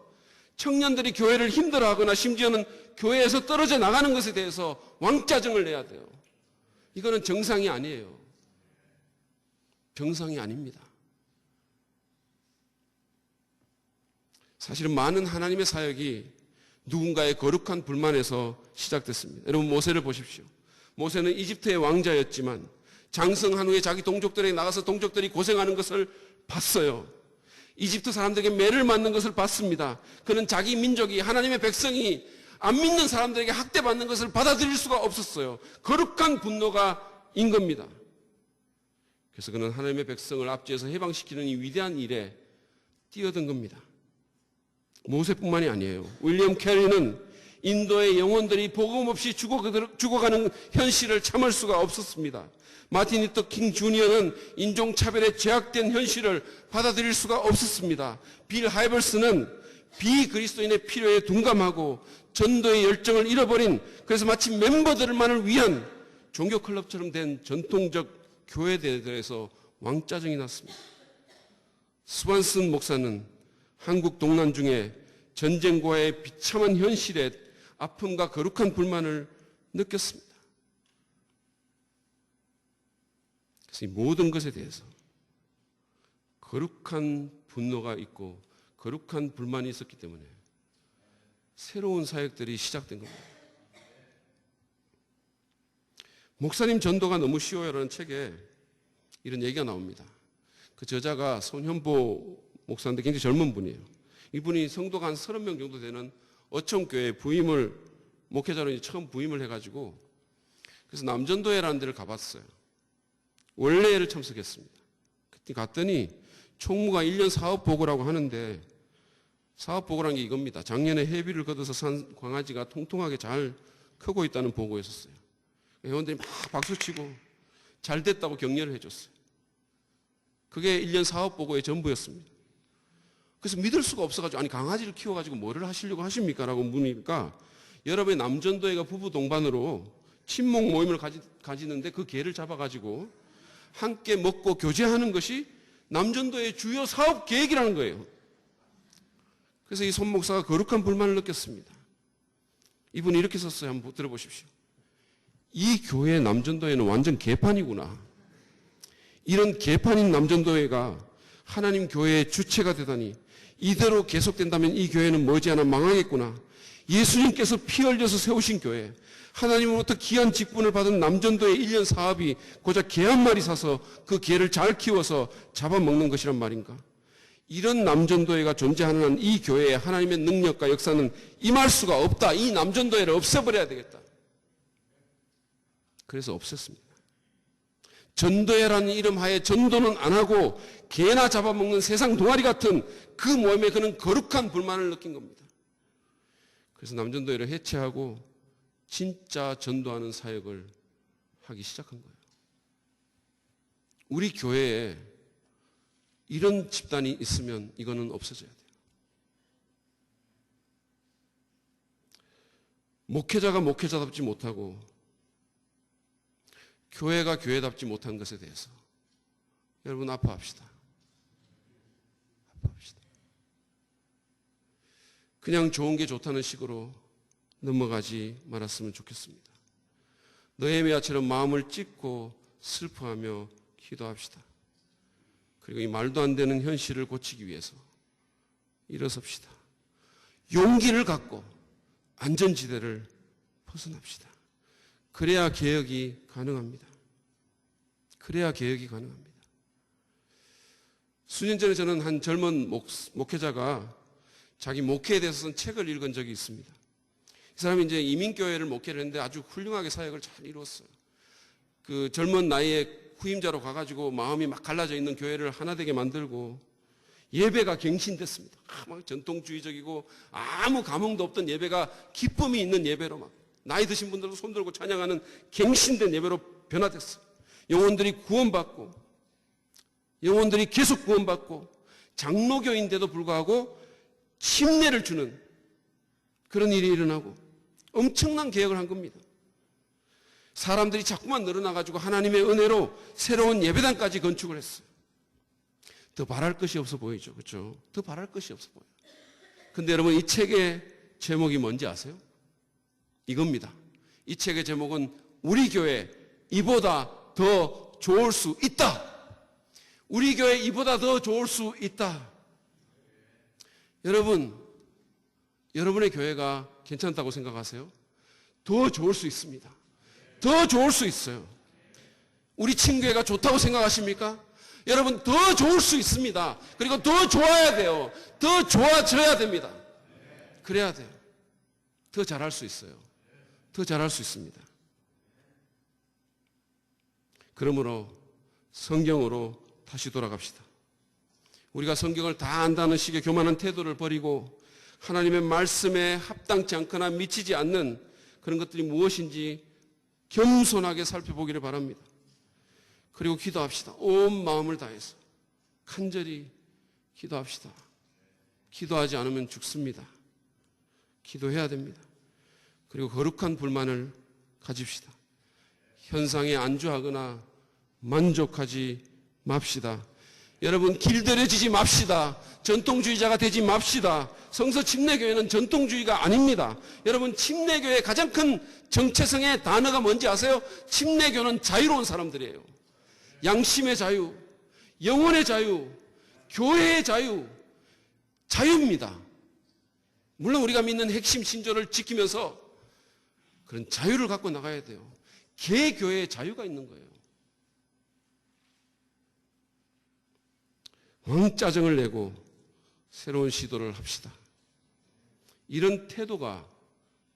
Speaker 2: 청년들이 교회를 힘들어하거나 심지어는 교회에서 떨어져 나가는 것에 대해서 왕짜증을 내야 돼요. 이거는 정상이 아니에요. 정상이 아닙니다. 사실은 많은 하나님의 사역이 누군가의 거룩한 불만에서 시작됐습니다. 여러분, 모세를 보십시오. 모세는 이집트의 왕자였지만 장성한 후에 자기 동족들에게 나가서 동족들이 고생하는 것을 봤어요. 이집트 사람들에게 매를 맞는 것을 봤습니다. 그는 자기 민족이, 하나님의 백성이 안 믿는 사람들에게 학대받는 것을 받아들일 수가 없었어요. 거룩한 분노가 인 겁니다. 그래서 그는 하나님의 백성을 앞지에서 해방시키는 이 위대한 일에 뛰어든 겁니다. 모세뿐만이 아니에요. 윌리엄 캐리는 인도의 영혼들이 복음 없이 죽어가는 현실을 참을 수가 없었습니다. 마틴 루터 킹 주니어는 인종차별에 제약된 현실을 받아들일 수가 없었습니다. 빌 하이벌스는 비그리스도인의 필요에 둔감하고 전도의 열정을 잃어버린, 그래서 마치 멤버들만을 위한 종교 클럽처럼 된 전통적 교회들에서 왕짜증이 났습니다. 스완슨 목사는 한국 동란 중에 전쟁과의 비참한 현실에 아픔과 거룩한 불만을 느꼈습니다. 그래서 이 모든 것에 대해서 거룩한 분노가 있고 거룩한 불만이 있었기 때문에 새로운 사역들이 시작된 겁니다. 목사님 전도가 너무 쉬워요라는 책에 이런 얘기가 나옵니다. 그 저자가 손현보 목사인데 굉장히 젊은 분이에요. 이분이 성도가 한 30명 정도 되는 어촌교회 부임을, 목회자로 이제 처음 부임을 해가지고, 그래서 남전도회라는 데를 가봤어요. 원래를 참석했습니다. 그때 갔더니 총무가 1년 사업보고라고 하는데, 사업보고라는 게 이겁니다. 작년에 해비를 걷어서 산 광아지가 통통하게 잘 크고 있다는 보고였었어요. 회원들이 막 박수치고 잘 됐다고 격려를 해줬어요. 그게 1년 사업보고의 전부였습니다. 그래서 믿을 수가 없어가지고, 아니 강아지를 키워가지고 뭐를 하시려고 하십니까? 라고 물으니까, 여러분의 남전도회가 부부 동반으로 친목 모임을 가지는데 그 개를 잡아가지고 함께 먹고 교제하는 것이 남전도의 주요 사업 계획이라는 거예요. 그래서 이 손 목사가 거룩한 불만을 느꼈습니다. 이분이 이렇게 썼어요. 한번 들어보십시오. 이 교회 남전도회는 완전 개판이구나. 이런 개판인 남전도회가 하나님 교회의 주체가 되다니, 이대로 계속된다면 이 교회는 머지않아 망하겠구나. 예수님께서 피 흘려서 세우신 교회, 하나님으로부터 귀한 직분을 받은 남전도의 1년 사업이 고작 개 한 마리 사서 그 개를 잘 키워서 잡아먹는 것이란 말인가? 이런 남전도회가 존재하는 한 이 교회에 하나님의 능력과 역사는 임할 수가 없다. 이 남전도회를 없애버려야 되겠다. 그래서 없앴습니다. 전도회라는 이름 하에 전도는 안 하고 개나 잡아먹는 세상 동아리 같은 그 모임에 그는 거룩한 불만을 느낀 겁니다. 그래서 남전도회를 해체하고 진짜 전도하는 사역을 하기 시작한 거예요. 우리 교회에 이런 집단이 있으면 이거는 없어져야 돼요. 목회자가 목회자답지 못하고 교회가 교회답지 못한 것에 대해서 여러분 아파합시다. 아파합시다. 그냥 좋은 게 좋다는 식으로 넘어가지 말았으면 좋겠습니다. 느헤미야처럼 마음을 찢고 슬퍼하며 기도합시다. 그리고 이 말도 안 되는 현실을 고치기 위해서 일어섭시다. 용기를 갖고 안전지대를 벗어납시다. 그래야 개혁이 가능합니다. 그래야 개혁이 가능합니다. 수년 전에 저는 한 젊은 목회자가 자기 목회에 대해서 쓴 책을 읽은 적이 있습니다. 이 사람이 이제 이민교회를 목회를 했는데 아주 훌륭하게 사역을 잘 이루었어요. 그 젊은 나이에 후임자로 가가지고 마음이 막 갈라져 있는 교회를 하나 되게 만들고 예배가 갱신됐습니다. 막 전통주의적이고 아무 감흥도 없던 예배가 기쁨이 있는 예배로 막 나이 드신 분들도 손들고 찬양하는 갱신된 예배로 변화됐어요. 영혼들이 구원받고 영혼들이 계속 구원받고 장로교인데도 불구하고 침례를 주는 그런 일이 일어나고 엄청난 개혁을 한 겁니다. 사람들이 자꾸만 늘어나가지고 하나님의 은혜로 새로운 예배당까지 건축을 했어요. 더 바랄 것이 없어 보이죠. 그렇죠? 더 바랄 것이 없어 보여요. 근데 여러분, 이 책의 제목이 뭔지 아세요? 이겁니다. 이 책의 제목은 우리 교회 이보다 더 좋을 수 있다. 우리 교회 이보다 더 좋을 수 있다. 여러분, 여러분의 교회가 괜찮다고 생각하세요? 더 좋을 수 있습니다. 더 좋을 수 있어요. 우리 친교회가 좋다고 생각하십니까? 여러분, 더 좋을 수 있습니다. 그리고 더 좋아야 돼요. 더 좋아져야 됩니다. 그래야 돼요. 더 잘할 수 있어요. 더 잘할 수 있습니다. 그러므로 성경으로 다시 돌아갑시다. 우리가 성경을 다 안다는 식의 교만한 태도를 버리고 하나님의 말씀에 합당치 않거나 미치지 않는 그런 것들이 무엇인지 겸손하게 살펴보기를 바랍니다. 그리고 기도합시다. 온 마음을 다해서 간절히 기도합시다. 기도하지 않으면 죽습니다. 기도해야 됩니다. 그리고 거룩한 불만을 가집시다. 현상에 안주하거나 만족하지 맙시다. 여러분, 길들여지지 맙시다. 전통주의자가 되지 맙시다. 성서 침례교회는 전통주의가 아닙니다. 여러분, 침례교회의 가장 큰 정체성의 단어가 뭔지 아세요? 침례교는 자유로운 사람들이에요. 양심의 자유, 영혼의 자유, 교회의 자유, 자유입니다. 물론 우리가 믿는 핵심 신조를 지키면서 그런 자유를 갖고 나가야 돼요. 개교회의 자유가 있는 거예요. 왕짜증을 내고 새로운 시도를 합시다. 이런 태도가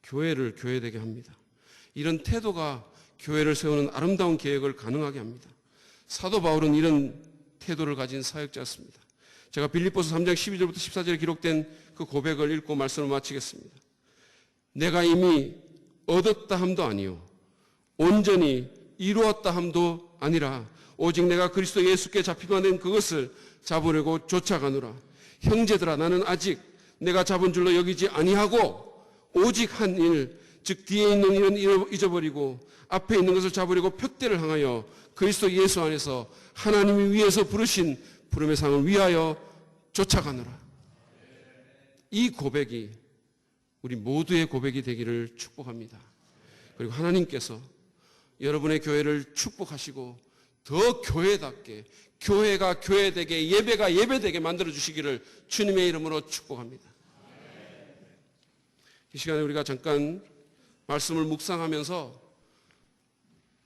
Speaker 2: 교회를 교회되게 합니다. 이런 태도가 교회를 세우는 아름다운 계획을 가능하게 합니다. 사도 바울은 이런 태도를 가진 사역자였습니다. 제가 빌립보서 3장 12절부터 14절에 기록된 그 고백을 읽고 말씀을 마치겠습니다. 내가 이미 얻었다 함도 아니요 온전히 이루었다 함도 아니라 오직 내가 그리스도 예수께 잡히고 된 그것을 잡으려고 쫓아가노라. 형제들아, 나는 아직 내가 잡은 줄로 여기지 아니하고 오직 한 일, 즉 뒤에 있는 일은 잊어버리고 앞에 있는 것을 잡으려고 표대를 향하여 그리스도 예수 안에서 하나님이 위에서 부르신 부름의 상을 위하여 쫓아가노라. 이 고백이 우리 모두의 고백이 되기를 축복합니다. 그리고 하나님께서 여러분의 교회를 축복하시고 더 교회답게, 교회가 교회되게, 예배가 예배되게 만들어주시기를 주님의 이름으로 축복합니다. 이 시간에 우리가 잠깐 말씀을 묵상하면서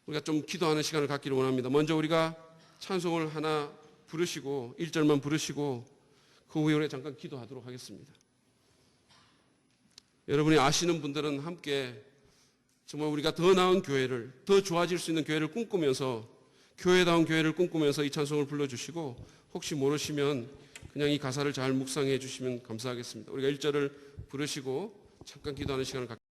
Speaker 2: 우리가 좀 기도하는 시간을 갖기를 원합니다. 먼저 우리가 찬송을 하나 부르시고 1절만 부르시고 그 후에 우리가 잠깐 기도하도록 하겠습니다. 여러분이 아시는 분들은 함께 정말 우리가 더 나은 교회를, 더 좋아질 수 있는 교회를 꿈꾸면서, 교회다운 교회를 꿈꾸면서 이 찬송을 불러주시고, 혹시 모르시면 그냥 이 가사를 잘 묵상해 주시면 감사하겠습니다. 우리가 1절을 부르시고 잠깐 기도하는 시간을 갖겠습니다.